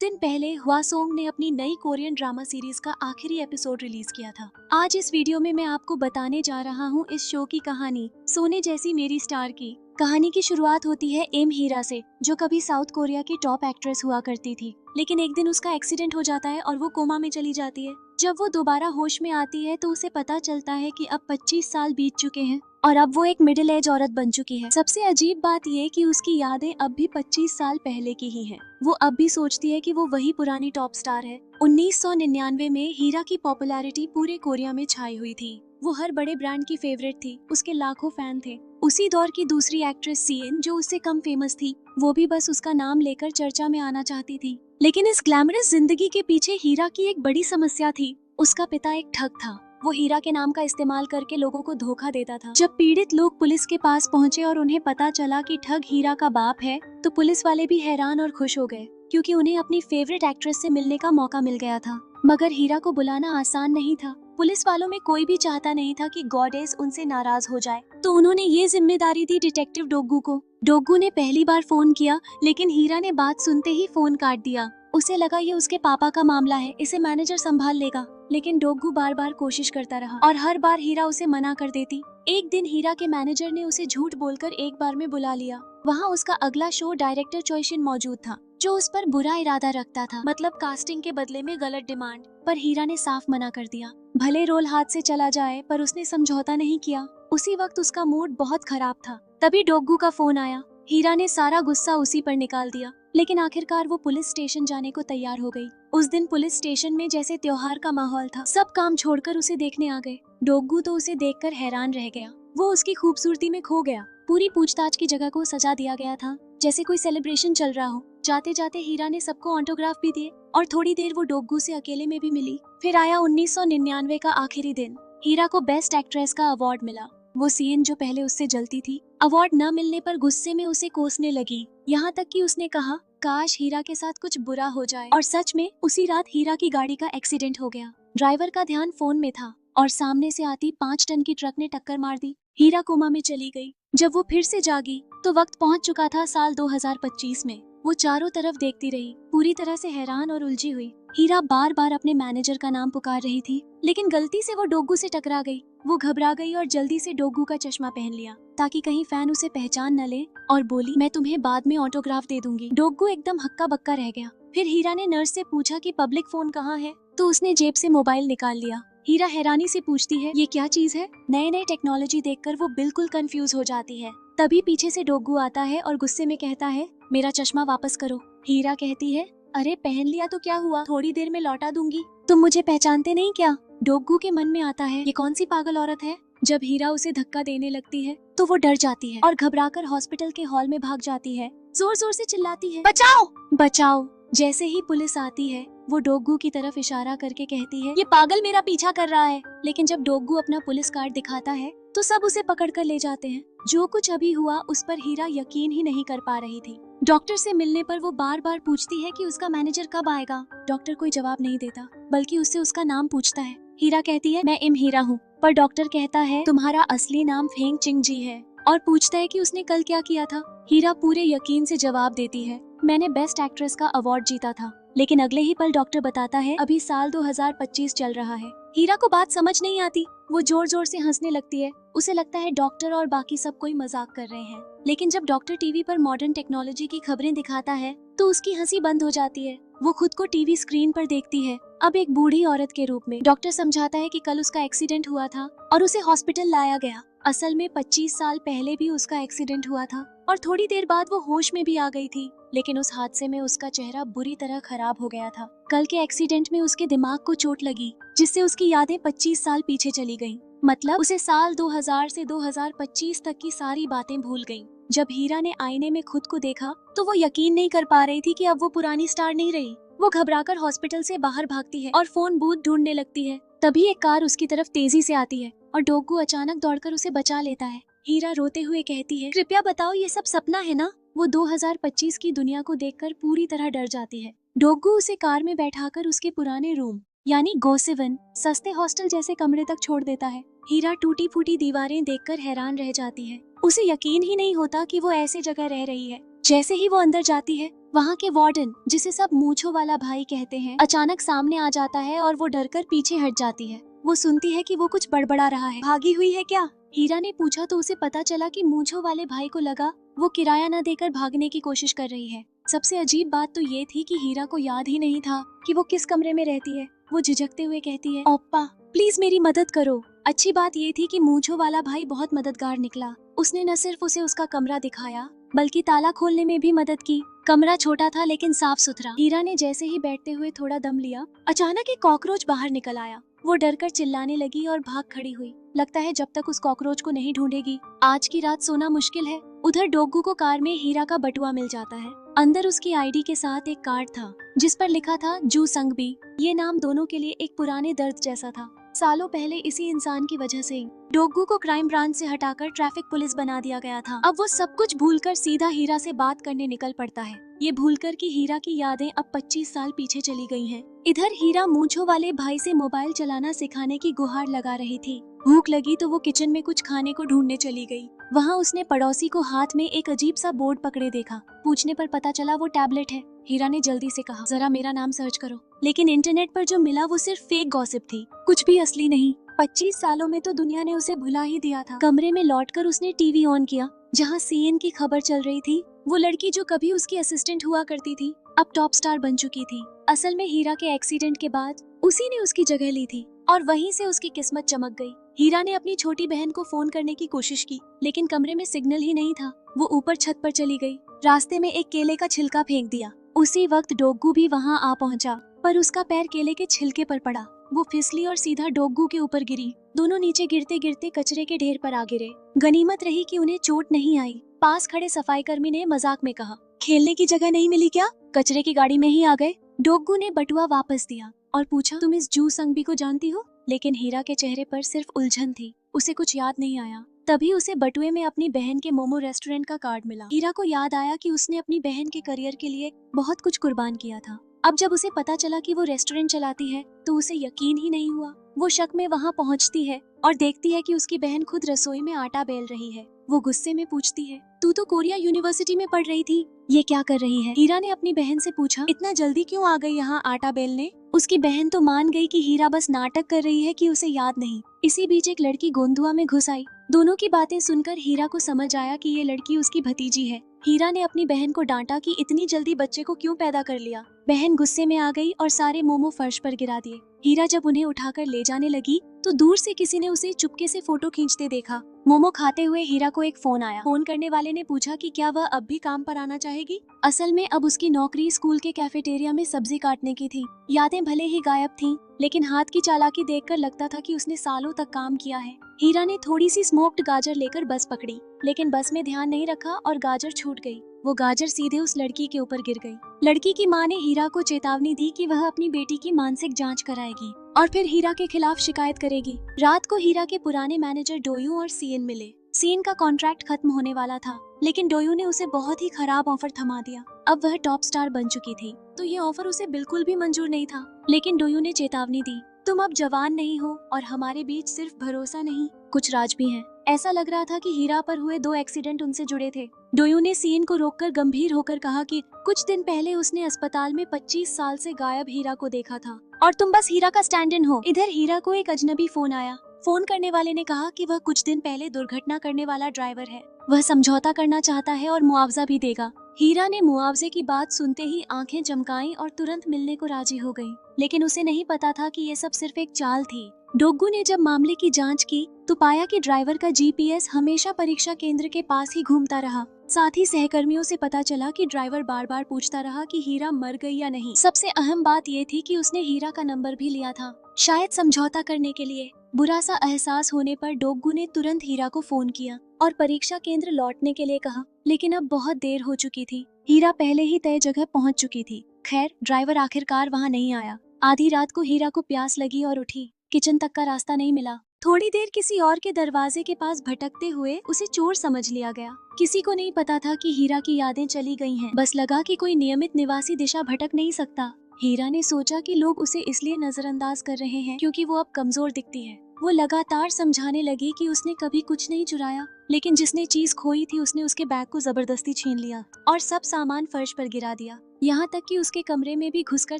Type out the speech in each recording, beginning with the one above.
दिन पहले हवासोंग ने अपनी नई कोरियन ड्रामा सीरीज का आखिरी एपिसोड रिलीज किया था। आज इस वीडियो में मैं आपको बताने जा रहा हूँ इस शो की कहानी, सोने जैसी मेरी स्टार की। कहानी की शुरुआत होती है एम हीरा से, जो कभी साउथ कोरिया की टॉप एक्ट्रेस हुआ करती थी, लेकिन एक दिन उसका एक्सीडेंट हो जाता है और वो कोमा में चली जाती है। जब वो दोबारा होश में आती है तो उसे पता चलता है कि अब 25 साल बीत चुके हैं और अब वो एक मिडिल एज औरत बन चुकी है। सबसे अजीब बात ये कि उसकी यादें अब भी 25 साल पहले की ही हैं। वो अब भी सोचती है कि वो वही पुरानी टॉप स्टार है। 1999 में हीरा की पॉपुलैरिटी पूरे कोरिया में छाई हुई थी। वो हर बड़े ब्रांड की फेवरेट थी, उसके लाखों फैन थे। उसी दौर की दूसरी एक्ट्रेस सीएन, जो उससे कम फेमस थी, वो भी बस उसका नाम लेकर चर्चा में आना चाहती थी। लेकिन इस ग्लैमरस जिंदगी के पीछे हीरा की एक बड़ी समस्या थी। उसका पिता एक ठग था। वो हीरा के नाम का इस्तेमाल करके लोगों को धोखा देता था। जब पीड़ित लोग पुलिस के पास पहुंचे और उन्हें पता चला कि ठग हीरा का बाप है, तो पुलिस वाले भी हैरान और खुश हो गए, क्योंकि उन्हें अपनी फेवरेट एक्ट्रेस से मिलने का मौका मिल गया था। मगर हीरा को बुलाना आसान नहीं था। पुलिस वालों में कोई भी चाहता नहीं था कि गॉडेस उनसे नाराज हो जाए, तो उन्होंने ये जिम्मेदारी दी डिटेक्टिव डोगू को। डोगू ने पहली बार फोन किया, लेकिन हीरा ने बात सुनते ही फोन काट दिया। उसे लगा ये उसके पापा का मामला है, इसे मैनेजर संभाल लेगा। लेकिन डोगू बार बार कोशिश करता रहा और हर बार हीरा उसे मना कर देती। एक दिन हीरा के मैनेजर ने उसे झूठ बोलकर एक बार में बुला लिया। वहाँ उसका अगला शो डायरेक्टर चोइशिन मौजूद था, जो उस पर बुरा इरादा रखता था, मतलब कास्टिंग के बदले में गलत डिमांड। पर हीरा ने साफ मना कर दिया। भले रोल हाथ से चला जाए, पर उसने समझौता नहीं किया। उसी वक्त उसका मूड बहुत खराब था। तभी डोगू का फोन आया। हीरा ने सारा गुस्सा उसी पर निकाल दिया, लेकिन आखिरकार वो पुलिस स्टेशन जाने को तैयार हो गई। उस दिन पुलिस स्टेशन में जैसे त्योहार का माहौल था। सब काम छोड़कर उसे देखने आ गए। डोगू तो उसे देखकर हैरान रह गया। वो उसकी खूबसूरती में खो गया। पूरी पूछताछ की जगह को सजा दिया गया था, जैसे कोई सेलिब्रेशन चल रहा हो। जाते जाते हीरा ने सबको ऑटोग्राफ भी दिए और थोड़ी देर वो डोगू से अकेले में भी मिली। फिर आया 1999 का आखिरी दिन। हीरा को बेस्ट एक्ट्रेस का अवार्ड मिला। वो सीएन, जो पहले उससे जलती थी, अवार्ड न मिलने पर गुस्से में उसे कोसने लगी। यहाँ तक कि उसने कहा, काश हीरा के साथ कुछ बुरा हो जाए। और सच में उसी रात हीरा की गाड़ी का एक्सीडेंट हो गया। ड्राइवर का ध्यान फोन में था और सामने से आती 5 टन की ट्रक ने टक्कर मार दी। हीरा कोमा में चली गई। जब वो फिर से जागी तो वक्त पहुंच चुका था साल 2025 में। वो चारों तरफ देखती रही, पूरी तरह से हैरान और उलझी हुई। हीरा बार बार अपने मैनेजर का नाम पुकार रही थी, लेकिन गलती से वो डोगू से टकरा गई। वो घबरा गई और जल्दी से डोगू का चश्मा पहन लिया, ताकि कहीं फैन उसे पहचान न ले, और बोली, मैं तुम्हें बाद में ऑटोग्राफ दे दूंगी। डोगू एकदम हक्का बक्का रह गया। फिर हीरा ने नर्स से पूछा कि पब्लिक फोन कहाँ है, तो उसने जेब से मोबाइल निकाल लिया। हीरा हैरानी से पूछती है, ये क्या चीज है? नए नए टेक्नोलॉजी देखकर वो बिल्कुल कंफ्यूज हो जाती है। तभी पीछे से डोगू आता है और गुस्से में कहता है, मेरा चश्मा वापस करो। हीरा कहती है, अरे पहन लिया तो क्या हुआ, थोड़ी देर में लौटा दूंगी। तुम मुझे पहचानते नहीं क्या? डोगू के मन में आता है, ये कौन सी पागल औरत है। जब हीरा उसे धक्का देने लगती है तो वो डर जाती है और घबराकर हॉस्पिटल के हॉल में भाग जाती है। जोर जोर से चिल्लाती है, बचाओ बचाओ। जैसे ही पुलिस आती है, वो डोगू की तरफ इशारा करके कहती है, ये पागल मेरा पीछा कर रहा है। लेकिन जब डोगू अपना पुलिस कार्ड दिखाता है तो सब उसे पकड़ कर ले जाते हैं। जो कुछ अभी हुआ उस पर हीरा यकीन ही नहीं कर पा रही थी। डॉक्टर से मिलने पर वो बार बार पूछती है कि उसका मैनेजर कब आएगा। डॉक्टर कोई जवाब नहीं देता, बल्कि उससे उसका नाम पूछता है। हीरा कहती है, मैं इम हीरा हूँ। पर डॉक्टर कहता है, तुम्हारा असली नाम फेंग चिंग जी है, और पूछता है कि उसने कल क्या किया था। हीरा पूरे यकीन से जवाब देती है, मैंने बेस्ट एक्ट्रेस का अवार्ड जीता था। लेकिन अगले ही पल डॉक्टर बताता है, अभी साल 2025 चल रहा है। हीरा को बात समझ नहीं आती। वो जोर जोर से हंसने लगती है। उसे लगता है डॉक्टर और बाकी सब कोई मजाक कर रहे हैं। लेकिन जब डॉक्टर टीवी पर मॉडर्न टेक्नोलॉजी की खबरें दिखाता है तो उसकी हंसी बंद हो जाती है। वो खुद को टीवी स्क्रीन पर देखती है, अब एक बूढ़ी औरत के रूप में। डॉक्टर समझाता है कि कल उसका एक्सीडेंट हुआ था और उसे हॉस्पिटल लाया गया। असल में 25 साल पहले भी उसका एक्सीडेंट हुआ था और थोड़ी देर बाद वो होश में भी आ गई थी। लेकिन उस हादसे में उसका चेहरा बुरी तरह खराब हो गया था। कल के एक्सीडेंट में उसके दिमाग को चोट लगी, जिससे उसकी यादें 25 साल पीछे चली गईं। मतलब उसे साल 2000 से 2025 तक की सारी बातें भूल गईं। जब हीरा ने आईने में खुद को देखा तो वो यकीन नहीं कर पा रही थी कि अब वो पुरानी स्टार नहीं रही। वो घबराकर हॉस्पिटल से बाहर भागती है और फोन बूथ ढूंढने लगती है। तभी एक कार उसकी तरफ तेजी से आती है और डोगू अचानक दौड़कर उसे बचा लेता है। हीरा रोते हुए कहती है, कृपया बताओ ये सब सपना है ना? वो 2025 की दुनिया को देखकर पूरी तरह डर जाती है। डोगू उसे कार में बैठाकर उसके पुराने रूम यानी गोसेवन, सस्ते हॉस्टल जैसे कमरे तक छोड़ देता है। हीरा टूटी फूटी दीवारें देखकर हैरान रह जाती है। उसे यकीन ही नहीं होता कि वो ऐसी जगह रह रही है। जैसे ही वो अंदर जाती है वहाँ के वार्डन, जिसे सब मूंछों वाला भाई कहते हैं, अचानक सामने आ जाता है और वो डरकर पीछे हट जाती है। वो सुनती है कि वो कुछ बड़बड़ा रहा है। भागी हुई है क्या? हीरा ने पूछा तो उसे पता चला कि मूंछों वाले भाई को लगा वो किराया न देकर भागने की कोशिश कर रही है। सबसे अजीब बात तो ये थी कि हीरा को याद ही नहीं था कि वो किस कमरे में रहती है। वो झिझकते हुए कहती है, ओप्पा प्लीज मेरी मदद करो। अच्छी बात ये थी कि मूंछों वाला भाई बहुत मददगार निकला। उसने न सिर्फ उसे उसका कमरा दिखाया बल्कि ताला खोलने में भी मदद की। कमरा छोटा था लेकिन साफ सुथरा। हीरा ने जैसे ही बैठते हुए थोड़ा दम लिया, अचानक एक कॉकरोच बाहर निकल आया। वो डरकर चिल्लाने लगी और भाग खड़ी हुई। लगता है जब तक उस कॉकरोच को नहीं ढूंढेगी आज की रात सोना मुश्किल है। उधर डोगू को कार में हीरा का बटुआ मिल जाता है। अंदर उसकी आईडी के साथ एक कार्ड था जिस पर लिखा था जू संगबी। ये नाम दोनों के लिए एक पुराने दर्द जैसा था। सालों पहले इसी इंसान की वजह से डोगू को क्राइम ब्रांच से हटाकर ट्रैफिक पुलिस बना दिया गया था। अब वो सब कुछ भूलकर सीधा हीरा से बात करने निकल पड़ता है। ये भूलकर कि हीरा की यादें अब 25 साल पीछे चली गई हैं। इधर हीरा मूंछों वाले भाई से मोबाइल चलाना सिखाने की गुहार लगा रही थी। भूख लगी तो वो किचन में कुछ खाने को ढूंढने चली गई। वहाँ उसने पड़ोसी को हाथ में एक अजीब सा बोर्ड पकड़े देखा। पूछने पर पता चला वो टैबलेट है। हीरा ने जल्दी से कहा, जरा मेरा नाम सर्च करो। लेकिन इंटरनेट पर जो मिला वो सिर्फ फेक गॉसिप थी, कुछ भी असली नहीं। 25 सालों में तो दुनिया ने उसे भुला ही दिया था। कमरे में लौटकर उसने टीवी ऑन किया जहाँ सीएन की खबर चल रही थी। वो लड़की जो कभी उसकी असिस्टेंट हुआ करती थी अब टॉप स्टार बन चुकी थी। असल में हीरा के एक्सीडेंट के बाद उसी ने उसकी जगह ली थी और वहीं से उसकी किस्मत चमक गई। हीरा ने अपनी छोटी बहन को फोन करने की कोशिश की लेकिन कमरे में सिग्नल ही नहीं था। वो ऊपर छत पर चली गई। रास्ते में एक केले का छिलका फेंक दिया। उसी वक्त डोगू भी वहाँ आ पहुँचा पर उसका पैर केले के छिलके पर पड़ा। वो फिसली और सीधा डोगू के ऊपर गिरी। दोनों नीचे गिरते गिरते कचरे के ढेर पर आ गिरे। गनीमत रही कि उन्हें चोट नहीं आई। पास खड़े सफाई कर्मी ने मजाक में कहा, खेलने की जगह नहीं मिली क्या? कचरे की गाड़ी में ही आ गए। डोगू ने बटुआ वापस दिया और पूछा, तुम इस जू संगबी को जानती हो? लेकिन हीरा के चेहरे पर सिर्फ उलझन थी। उसे कुछ याद नहीं आया। तभी उसे बटुए में अपनी बहन के मोमो रेस्टोरेंट का कार्ड मिला। हीरा को याद आया कि उसने अपनी बहन के करियर के लिए बहुत कुछ कुर्बान किया था। अब जब उसे पता चला कि वो रेस्टोरेंट चलाती है तो उसे यकीन ही नहीं हुआ। वो शक में वहाँ पहुँचती है और देखती है कि उसकी बहन खुद रसोई में आटा बेल रही है। वो गुस्से में पूछती है, तू तो कोरिया यूनिवर्सिटी में पढ़ रही थी, ये क्या कर रही है? हीरा ने अपनी बहन से पूछा, इतना जल्दी क्यों आ गई यहाँ आटा बेलने? उसकी बहन तो मान गई कि हीरा बस नाटक कर रही है कि उसे याद नहीं। इसी बीच एक लड़की गोंधुआ में घुस आई। दोनों की बातें सुनकर हीरा को समझ आया कि ये लड़की उसकी भतीजी है। हीरा ने अपनी बहन को डांटा कि इतनी जल्दी बच्चे को क्यों पैदा कर लिया। बहन गुस्से में आ गई और सारे मोमो फर्श पर गिरा दिए। हीरा जब उन्हें उठाकर ले जाने लगी तो दूर से किसी ने उसे चुपके से फोटो खींचते देखा। मोमो खाते हुए हीरा को एक फोन आया। फोन करने वाले ने पूछा कि क्या वह अब भी काम पर आना चाहेगी। असल में अब उसकी नौकरी स्कूल के कैफेटेरिया में सब्जी काटने की थी। यादें भले ही गायब थीं, लेकिन हाथ की चालाकी देखकर लगता था कि उसने सालों तक काम किया है। हीरा ने थोड़ी सी स्मोक्ड गाजर लेकर बस पकड़ी, लेकिन बस में ध्यान नहीं रखा और गाजर छूट गई। वो गाजर सीधे उस लड़की के ऊपर गिर गई। लड़की की माँ ने हीरा को चेतावनी दी कि वह अपनी बेटी की मानसिक जांच कराएगी और फिर हीरा के खिलाफ शिकायत करेगी। रात को हीरा के पुराने मैनेजर डोयू और सीएन मिले। सीएन का कॉन्ट्रैक्ट खत्म होने वाला था, लेकिन डोयू ने उसे बहुत ही खराब ऑफर थमा दिया। अब वह टॉप स्टार बन चुकी थी तो ये ऑफर उसे बिल्कुल भी मंजूर नहीं था। लेकिन डोयू ने चेतावनी दी, तुम अब जवान नहीं हो और हमारे बीच सिर्फ भरोसा नहीं कुछ राज भी है। ऐसा लग रहा था कि हीरा पर हुए 2 एक्सीडेंट उनसे जुड़े थे। डोयू ने सीएन को रोककर गंभीर होकर कहा कि कुछ दिन पहले उसने अस्पताल में 25 साल से गायब हीरा को देखा था और तुम बस हीरा का स्टैंड इन हो। इधर हीरा को एक अजनबी फोन आया। फोन करने वाले ने कहा कि वह कुछ दिन पहले दुर्घटना करने वाला ड्राइवर है। वह समझौता करना चाहता है और मुआवजा भी देगा। हीरा ने मुआवजे की बात सुनते ही आंखें चमकाईं और तुरंत मिलने को राजी हो गई। लेकिन उसे नहीं पता था कि ये सब सिर्फ एक चाल थी। डोगू ने जब मामले की जांच की तो पाया कि ड्राइवर का जीपीएस हमेशा परीक्षा केंद्र के पास ही घूमता रहा। साथ ही सहकर्मियों से पता चला कि ड्राइवर बार बार पूछता रहा कि हीरा मर गई या नहीं। सबसे अहम बात ये थी कि उसने हीरा का नंबर भी लिया था, शायद समझौता करने के लिए। बुरा सा एहसास होने पर डोगू ने तुरंत हीरा को फोन किया और परीक्षा केंद्र लौटने के लिए कहा, लेकिन अब बहुत देर हो चुकी थी। हीरा पहले ही तय जगह पहुंच चुकी थी। खैर, ड्राइवर आखिरकार वहां नहीं आया। आधी रात को हीरा को प्यास लगी और उठी। किचन तक का रास्ता नहीं मिला। थोड़ी देर किसी और के दरवाजे के पास भटकते हुए उसे चोर समझ लिया गया। किसी को नहीं पता था कि हीरा की यादें चली गई हैं। बस लगा कि कोई नियमित निवासी दिशा भटक नहीं सकता। हीरा ने सोचा कि लोग उसे इसलिए नजरअंदाज कर रहे हैं क्योंकि वो अब कमजोर दिखती है। वो लगातार समझाने लगी कि उसने कभी कुछ नहीं चुराया, लेकिन जिसने चीज खोई थी उसने उसके बैग को जबरदस्ती छीन लिया और सब सामान फर्श पर गिरा दिया, यहाँ तक कि उसके कमरे में भी घुसकर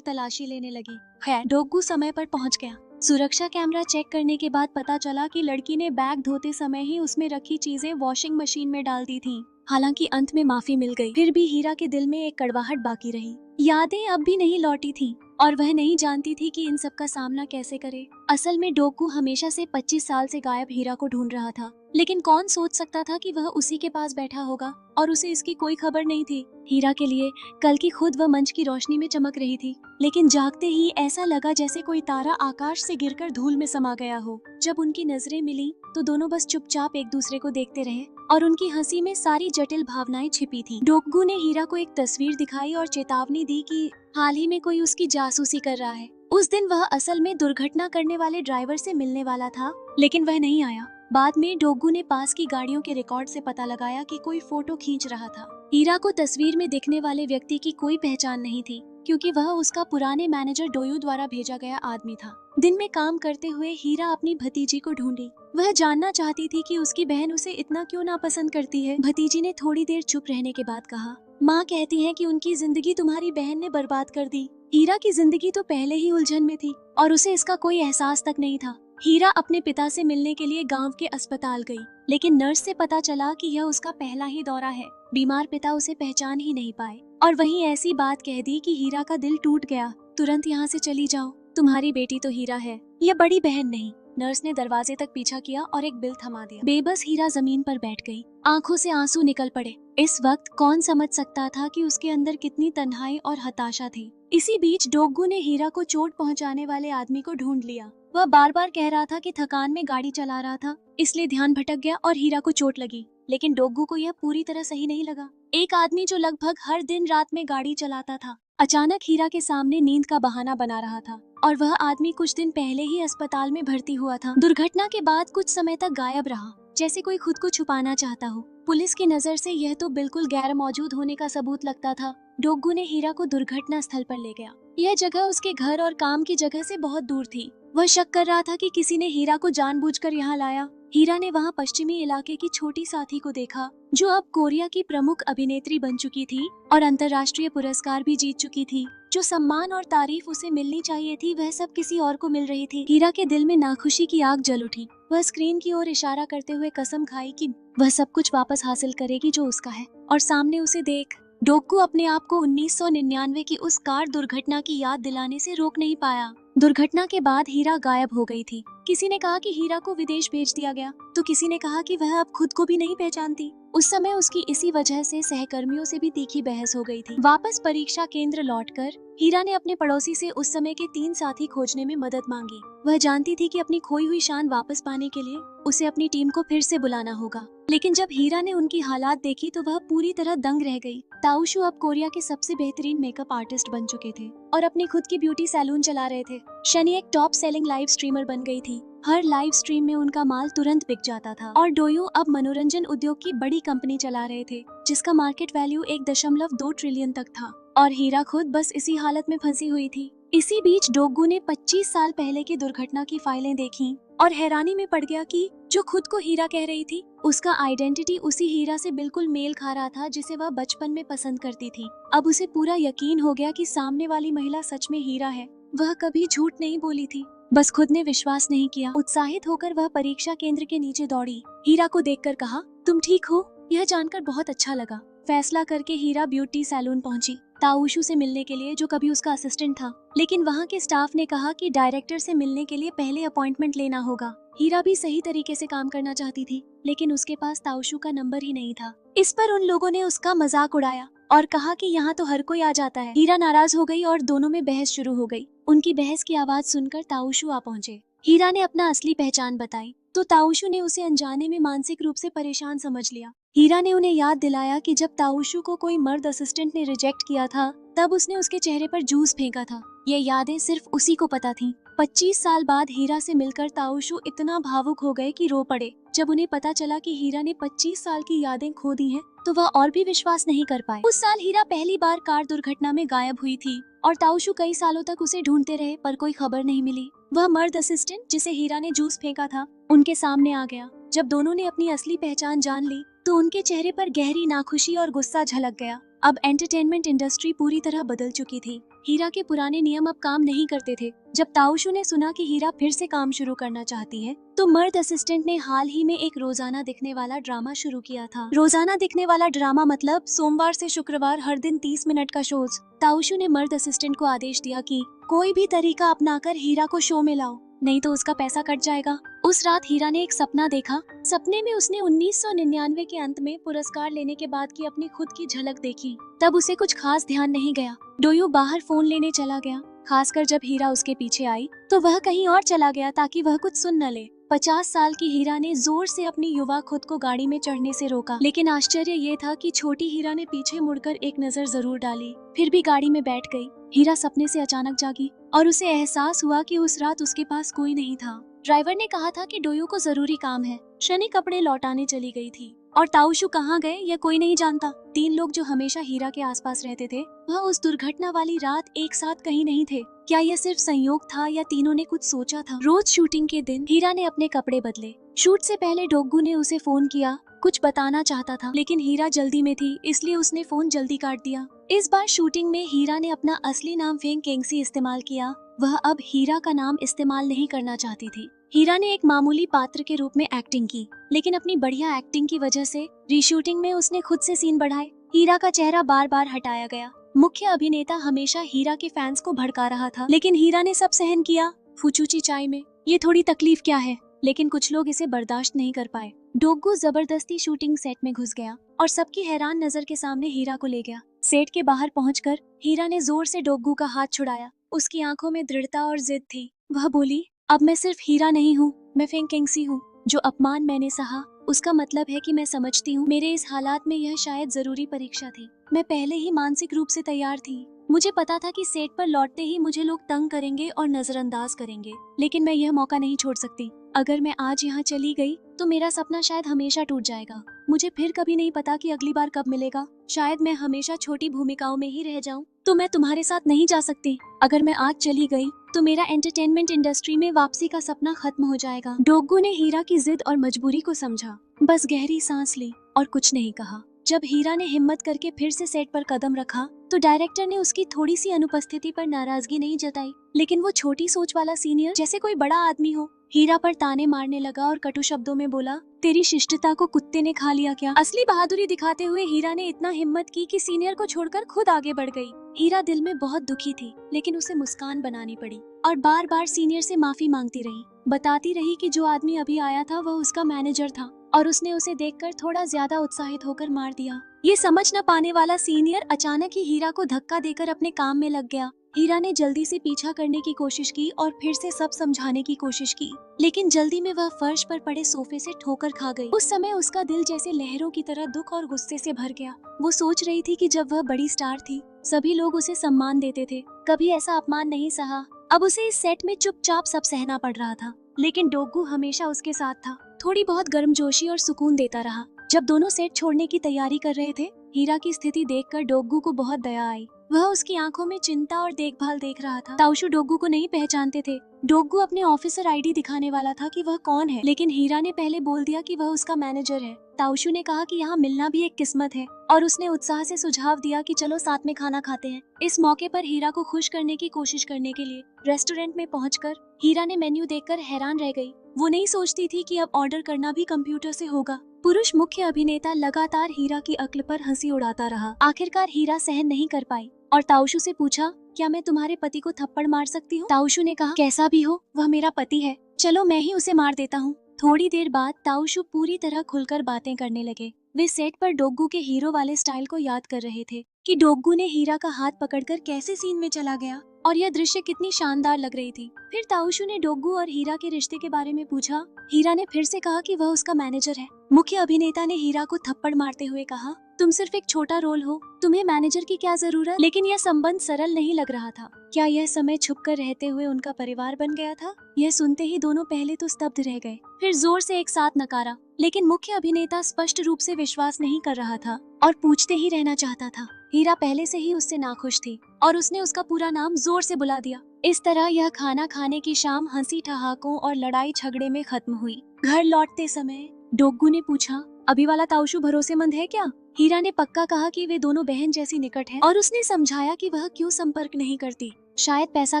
तलाशी लेने लगी। खैर, डोगू समय पर पहुंच गया। सुरक्षा कैमरा चेक करने के बाद पता चला कि लड़की ने बैग धोते समय ही उसमें रखी चीजें वॉशिंग मशीन में डाल दी थीं। हालांकि अंत में माफी मिल गई, फिर भी हीरा के दिल में एक कड़वाहट बाकी रही। यादें अब भी नहीं लौटी थीं और वह नहीं जानती थी कि इन सब का सामना कैसे करे। असल में डोगू हमेशा से 25 साल से गायब हीरा को ढूंढ रहा था, लेकिन कौन सोच सकता था कि वह उसी के पास बैठा होगा और उसे इसकी कोई खबर नहीं थी। हीरा के लिए कल की खुद वह मंच की रोशनी में चमक रही थी, लेकिन जागते ही ऐसा लगा जैसे कोई तारा आकाश से गिरकर धूल में समा गया हो। जब उनकी नजरें मिली तो दोनों बस चुपचाप एक दूसरे को देखते रहे और उनकी हंसी में सारी जटिल भावनाएं छिपी थी। डोगू ने हीरा को एक तस्वीर दिखाई और चेतावनी दी कि हाल ही में कोई उसकी जासूसी कर रहा है। उस दिन वह असल में दुर्घटना करने वाले ड्राइवर से मिलने वाला था, लेकिन वह नहीं आया। बाद में डोगू ने पास की गाड़ियों के रिकॉर्ड से पता लगाया कि कोई फोटो खींच रहा था। हीरा को तस्वीर में दिखने वाले व्यक्ति की कोई पहचान नहीं थी, क्योंकि वह उसका पुराने मैनेजर डोयू द्वारा भेजा गया आदमी था। दिन में काम करते हुए हीरा अपनी भतीजी को ढूंढी। वह जानना चाहती थी कि उसकी बहन उसे इतना क्यों नापसंद करती है। भतीजी ने थोड़ी देर चुप रहने के बाद कहा, माँ कहती है कि उनकी जिंदगी तुम्हारी बहन ने बर्बाद कर दी। हीरा की जिंदगी तो पहले ही उलझन में थी और उसे इसका कोई एहसास तक नहीं था। हीरा अपने पिता से मिलने के लिए गांव के अस्पताल गई, लेकिन नर्स से पता चला कि यह उसका पहला ही दौरा है। बीमार पिता उसे पहचान ही नहीं पाए और वहीं ऐसी बात कह दी कि हीरा का दिल टूट गया। तुरंत यहाँ से चली जाओ, तुम्हारी बेटी तो हीरा है, यह बड़ी बहन नहीं। नर्स ने दरवाजे तक पीछा किया और एक बिल थमा दिया। बेबस हीरा जमीन पर बैठ गई, आंखों से आंसू निकल पड़े। इस वक्त कौन समझ सकता था कि उसके अंदर कितनी तन्हाई और हताशा थी। इसी बीच डोगू ने हीरा को चोट पहुंचाने वाले आदमी को ढूंढ लिया। वह बार बार कह रहा था कि थकान में गाड़ी चला रहा था, इसलिए ध्यान भटक गया और हीरा को चोट लगी। लेकिन डोगू को यह पूरी तरह सही नहीं लगा। एक आदमी जो लगभग हर दिन रात में गाड़ी चलाता था, अचानक हीरा के सामने नींद का बहाना बना रहा था और वह आदमी कुछ दिन पहले ही अस्पताल में भर्ती हुआ था। दुर्घटना के बाद कुछ समय तक गायब रहा, जैसे कोई खुद को छुपाना चाहता हो। पुलिस की नजर से यह तो बिल्कुल गैर मौजूद होने का सबूत लगता था। डोगू ने हीरा को दुर्घटना स्थल पर ले गया। यह जगह उसके घर और काम की जगह से बहुत दूर थी। वह शक कर रहा था कि किसी ने हीरा को जानबूझकर यहाँ लाया। हीरा ने वहाँ पश्चिमी इलाके की छोटी साथी को देखा, जो अब कोरिया की प्रमुख अभिनेत्री बन चुकी थी और अंतर्राष्ट्रीय पुरस्कार भी जीत चुकी थी। जो सम्मान और तारीफ उसे मिलनी चाहिए थी, वह सब किसी और को मिल रही थी। हीरा के दिल में नाखुशी की आग जल उठी। वह स्क्रीन की ओर इशारा करते हुए कसम खाई कि वह सब कुछ वापस हासिल करेगी जो उसका है। और सामने उसे देख डोगू अपने आप को 1999 की उस कार दुर्घटना की याद दिलाने से रोक नहीं पाया। दुर्घटना के बाद हीरा गायब हो गई थी। किसी ने कहा कि हीरा को विदेश भेज दिया गया, तो किसी ने कहा कि वह अब खुद को भी नहीं पहचानती। उस समय उसकी इसी वजह से सहकर्मियों से भी तीखी बहस हो गई थी। वापस परीक्षा केंद्र लौटकर हीरा ने अपने पड़ोसी से उस समय के 3 साथी खोजने में मदद मांगी। वह जानती थी कि अपनी खोई हुई शान वापस पाने के लिए उसे अपनी टीम को फिर से बुलाना होगा। लेकिन जब हीरा ने उनकी हालात देखी तो वह पूरी तरह दंग रह गई। ताउशू अब कोरिया के सबसे बेहतरीन मेकअप आर्टिस्ट बन चुके थे और अपनी खुद की ब्यूटी सैलून चला रहे थे। शनि एक टॉप सेलिंग लाइव स्ट्रीमर बन गई थी। हर लाइव स्ट्रीम में उनका माल तुरंत बिक जाता था और डोयू अब मनोरंजन उद्योग की बड़ी कंपनी चला रहे थे, जिसका मार्केट वैल्यू 1.2 ट्रिलियन तक था। और हीरा खुद बस इसी हालत में फंसी हुई थी। इसी बीच डोगू ने 25 साल पहले की दुर्घटना की फाइलें देखी और हैरानी में पड़ गया कि जो खुद को हीरा कह रही थी, उसका आइडेंटिटी उसी हीरा से बिल्कुल मेल खा रहा था जिसे वह बचपन में पसंद करती थी। अब उसे पूरा यकीन हो गया कि सामने वाली महिला सच में हीरा है। वह कभी झूठ नहीं बोली थी, बस खुद ने विश्वास नहीं किया। उत्साहित होकर वह परीक्षा केंद्र के नीचे दौड़ी। हीरा को देखकर कहा, तुम ठीक हो? यह जानकर बहुत अच्छा लगा। फैसला करके हीरा ब्यूटी सैलून पहुंची ताउशू से मिलने के लिए, जो कभी उसका असिस्टेंट था। लेकिन वहाँ के स्टाफ ने कहा कि डायरेक्टर से मिलने के लिए पहले अपॉइंटमेंट लेना होगा। हीरा भी सही तरीके से काम करना चाहती थी, लेकिन उसके पास ताउशू का नंबर ही नहीं था। इस पर उन लोगों ने उसका मजाक उड़ाया और कहा कि यहाँ तो हर कोई आ जाता है। हीरा नाराज हो गई और दोनों में बहस शुरू हो गई। उनकी बहस की आवाज सुनकर ताउशू आ पहुंचे। हीरा ने अपना असली पहचान बताई तो ताउशू ने उसे अनजाने में मानसिक रूप से परेशान समझ लिया। हीरा ने उन्हें याद दिलाया कि जब ताउशू को कोई मर्द असिस्टेंट ने रिजेक्ट किया था, तब उसने उसके चेहरे पर जूस फेंका था। ये यादें सिर्फ उसी को पता थीं। 25 साल बाद हीरा से मिलकर ताऊशू इतना भावुक हो गए कि रो पड़े। जब उन्हें पता चला कि हीरा ने 25 साल की यादें खो दी हैं, तो वह और भी विश्वास नहीं कर पाए। उस साल हीरा पहली बार कार दुर्घटना में गायब हुई थी और ताऊशू कई सालों तक उसे ढूंढते रहे, पर कोई खबर नहीं मिली। वह मर्द असिस्टेंट जिसे हीरा ने जूस फेंका था, उनके सामने आ गया। जब दोनों ने अपनी असली पहचान जान ली, तो उनके चेहरे पर गहरी नाखुशी और गुस्सा झलक गया। अब एंटरटेनमेंट इंडस्ट्री पूरी तरह बदल चुकी थी। हीरा के पुराने नियम अब काम नहीं करते थे। जब ताऊशू ने सुना कि हीरा फिर से काम शुरू करना चाहती है, तो मर्द असिस्टेंट ने हाल ही में एक रोजाना दिखने वाला ड्रामा शुरू किया था। रोजाना दिखने वाला ड्रामा मतलब सोमवार से शुक्रवार हर दिन 30 मिनट का शोज। ताऊशू ने मर्द असिस्टेंट को आदेश दिया कि कोई भी तरीका अपनाकर हीरा को शो में लाओ, नहीं तो उसका पैसा कट जाएगा। उस रात हीरा ने एक सपना देखा। सपने में उसने 1999 के अंत में पुरस्कार लेने के बाद की अपनी खुद की झलक देखी। तब उसे कुछ खास ध्यान नहीं गया। डोयू बाहर फोन लेने चला गया। खासकर जब हीरा उसके पीछे आई, तो वह कहीं और चला गया ताकि वह कुछ सुन न ले। 50 साल की हीरा ने जोर से अपनी युवा खुद को गाड़ी में चढ़ने से रोका, लेकिन आश्चर्य ये था कि छोटी हीरा ने पीछे मुड़कर एक नजर जरूर डाली, फिर भी गाड़ी में बैठ गई। हीरा सपने से अचानक जागी और उसे एहसास हुआ कि उस रात उसके पास कोई नहीं था। ड्राइवर ने कहा था कि डोयू को जरूरी काम है। शनि कपड़े लौटाने चली गई थी और ताऊशू कहाँ गए यह कोई नहीं जानता। 3 लोग जो हमेशा हीरा के आसपास रहते थे, वह उस दुर्घटना वाली रात एक साथ कहीं नहीं थे। क्या यह सिर्फ संयोग था या तीनों ने कुछ सोचा था? रोज शूटिंग के दिन हीरा ने अपने कपड़े बदले। शूट से पहले डोगू ने उसे फोन किया, कुछ बताना चाहता था, लेकिन हीरा जल्दी में थी, इसलिए उसने फोन जल्दी काट दिया। इस बार शूटिंग में हीरा ने अपना असली नाम फेंग केंगसी इस्तेमाल किया। वह अब हीरा का नाम इस्तेमाल नहीं करना चाहती थी। हीरा ने एक मामूली पात्र के रूप में एक्टिंग की, लेकिन अपनी बढ़िया एक्टिंग की वजह से रीशूटिंग में उसने खुद से सीन बढ़ाए। हीरा का चेहरा बार बार हटाया गया। मुख्य अभिनेता हमेशा हीरा के फैंस को भड़का रहा था, लेकिन हीरा ने सब सहन किया। फुचूची चाय में ये थोड़ी तकलीफ क्या है, लेकिन कुछ लोग इसे बर्दाश्त नहीं कर पाए। डोगू जबरदस्ती शूटिंग सेट में घुस गया और सबकी हैरान नजर के सामने हीरा को ले गया। सेट के बाहर पहुंचकर हीरा ने जोर से डोगू का हाथ छुड़ाया। उसकी आंखों में दृढ़ता और जिद थी। वह बोली, अब मैं सिर्फ हीरा नहीं हूँ, मैं फेंग केंगसी हूँ। जो अपमान मैंने सहा, उसका मतलब है कि मैं समझती हूँ मेरे इस हालात में यह शायद जरूरी परीक्षा थी। मैं पहले ही मानसिक रूप से तैयार थी। मुझे पता था कि सेट पर लौटते ही मुझे लोग तंग करेंगे और नजरअंदाज करेंगे, लेकिन मैं यह मौका नहीं छोड़ सकती। अगर मैं आज यहाँ चली गई तो मेरा सपना शायद हमेशा टूट जाएगा। मुझे फिर कभी नहीं पता कि अगली बार कब मिलेगा। शायद मैं हमेशा छोटी भूमिकाओं में ही रह जाऊं। तो मैं तुम्हारे साथ नहीं जा सकती। अगर मैं आज चली गई तो मेरा एंटरटेनमेंट इंडस्ट्री में वापसी का सपना खत्म हो जाएगा। डोगू ने हीरा की जिद और मजबूरी को समझा, बस गहरी सांस ली और कुछ नहीं कहा। जब हीरा ने हिम्मत करके फिर से सेट पर कदम रखा, तो डायरेक्टर ने उसकी थोड़ी सी अनुपस्थिति पर नाराजगी नहीं जताई, लेकिन वो छोटी सोच वाला सीनियर जैसे कोई बड़ा आदमी हो, हीरा पर ताने मारने लगा और कटु शब्दों में बोला, तेरी शिष्टता को कुत्ते ने खा लिया क्या? असली बहादुरी दिखाते हुए हीरा ने इतना हिम्मत की कि सीनियर को छोड़कर खुद आगे बढ़ गई। हीरा दिल में बहुत दुखी थी, लेकिन उसे मुस्कान बनानी पड़ी और बार बार सीनियर से माफी मांगती रही। बताती रही कि जो आदमी अभी आया था वह उसका मैनेजर था और उसने उसे देखकर थोड़ा ज्यादा उत्साहित होकर मार दिया। ये समझ न पाने वाला सीनियर अचानक ही हीरा को धक्का देकर अपने काम में लग गया। हीरा ने जल्दी से पीछा करने की कोशिश की और फिर से सब समझाने की कोशिश की, लेकिन जल्दी में वह फर्श पर पड़े सोफे से ठोकर खा गई। उस समय उसका दिल जैसे लहरों की तरह दुख और गुस्से से भर गया। वो सोच रही थी कि जब वह बड़ी स्टार थी, सभी लोग उसे सम्मान देते थे, कभी ऐसा अपमान नहीं सहा। अब उसे इस सेट में चुपचाप सब सहना पड़ रहा था, लेकिन डोगू हमेशा उसके साथ था। थोड़ी बहुत गर्मजोशी और सुकून देता रहा। जब दोनों सेट छोड़ने की तैयारी कर रहे थे, हीरा की स्थिति देखकर डोगू को बहुत दया आई। वह उसकी आंखों में चिंता और देखभाल देख रहा था। ताऊशू डोगू को नहीं पहचानते थे। डोगू अपने ऑफिसर आईडी दिखाने वाला था कि वह कौन है, लेकिन हीरा ने पहले बोल दिया कि वह उसका मैनेजर है। ताऊशू ने कहा कि यहाँ मिलना भी एक किस्मत है और उसने उत्साह से सुझाव दिया कि चलो साथ में खाना खाते हैं। इस मौके पर हीरा को खुश करने की कोशिश करने के लिए रेस्टोरेंट में पहुंचकर हीरा ने मेन्यू देखकर हैरान रह गई। वो नहीं सोचती थी कि अब ऑर्डर करना भी कंप्यूटर से होगा। पुरुष मुख्य अभिनेता लगातार हीरा की अक्ल पर हंसी उड़ाता रहा। आखिरकार हीरा सहन नहीं कर पाई और ताऊशू से पूछा, क्या मैं तुम्हारे पति को थप्पड़ मार सकती हूँ? ताऊशू ने कहा, कैसा भी हो वह मेरा पति है, चलो मैं ही उसे मार देता हूँ। थोड़ी देर बाद ताऊशू पूरी तरह खुलकर बातें करने लगे। वे सेट पर डोगू के हीरो वाले स्टाइल को याद कर रहे थे कि डोगू ने हीरा का हाथ पकड़कर कैसे सीन में चला गया और यह दृश्य कितनी शानदार लग रही थी। फिर ताऊशू ने डोगू और हीरा के रिश्ते के बारे में पूछा। हीरा ने फिर से कहा कि वह उसका मैनेजर है। मुख्य अभिनेता ने हीरा को थप्पड़ मारते हुए कहा, तुम सिर्फ एक छोटा रोल हो, तुम्हें मैनेजर की क्या जरूरत। लेकिन यह संबंध सरल नहीं लग रहा था। क्या यह समय छुप कर रहते हुए उनका परिवार बन गया था। यह सुनते ही दोनों पहले तो स्तब्ध रह गए, फिर जोर से एक साथ नकारा। लेकिन मुख्य अभिनेता स्पष्ट रूप से विश्वास नहीं कर रहा था और पूछते ही रहना चाहता था। हीरा पहले से ही उससे नाखुश थी और उसने उसका पूरा नाम जोर से बुला दिया। इस तरह यह खाना खाने की शाम हंसी ठहाकों और लड़ाई झगड़े में खत्म हुई। घर लौटते समय डोगू ने पूछा, अभी वाला ताऊशु भरोसेमंद है क्या। हीरा ने पक्का कहा कि वे दोनों बहन जैसी निकट हैं और उसने समझाया कि वह क्यों संपर्क नहीं करती, शायद पैसा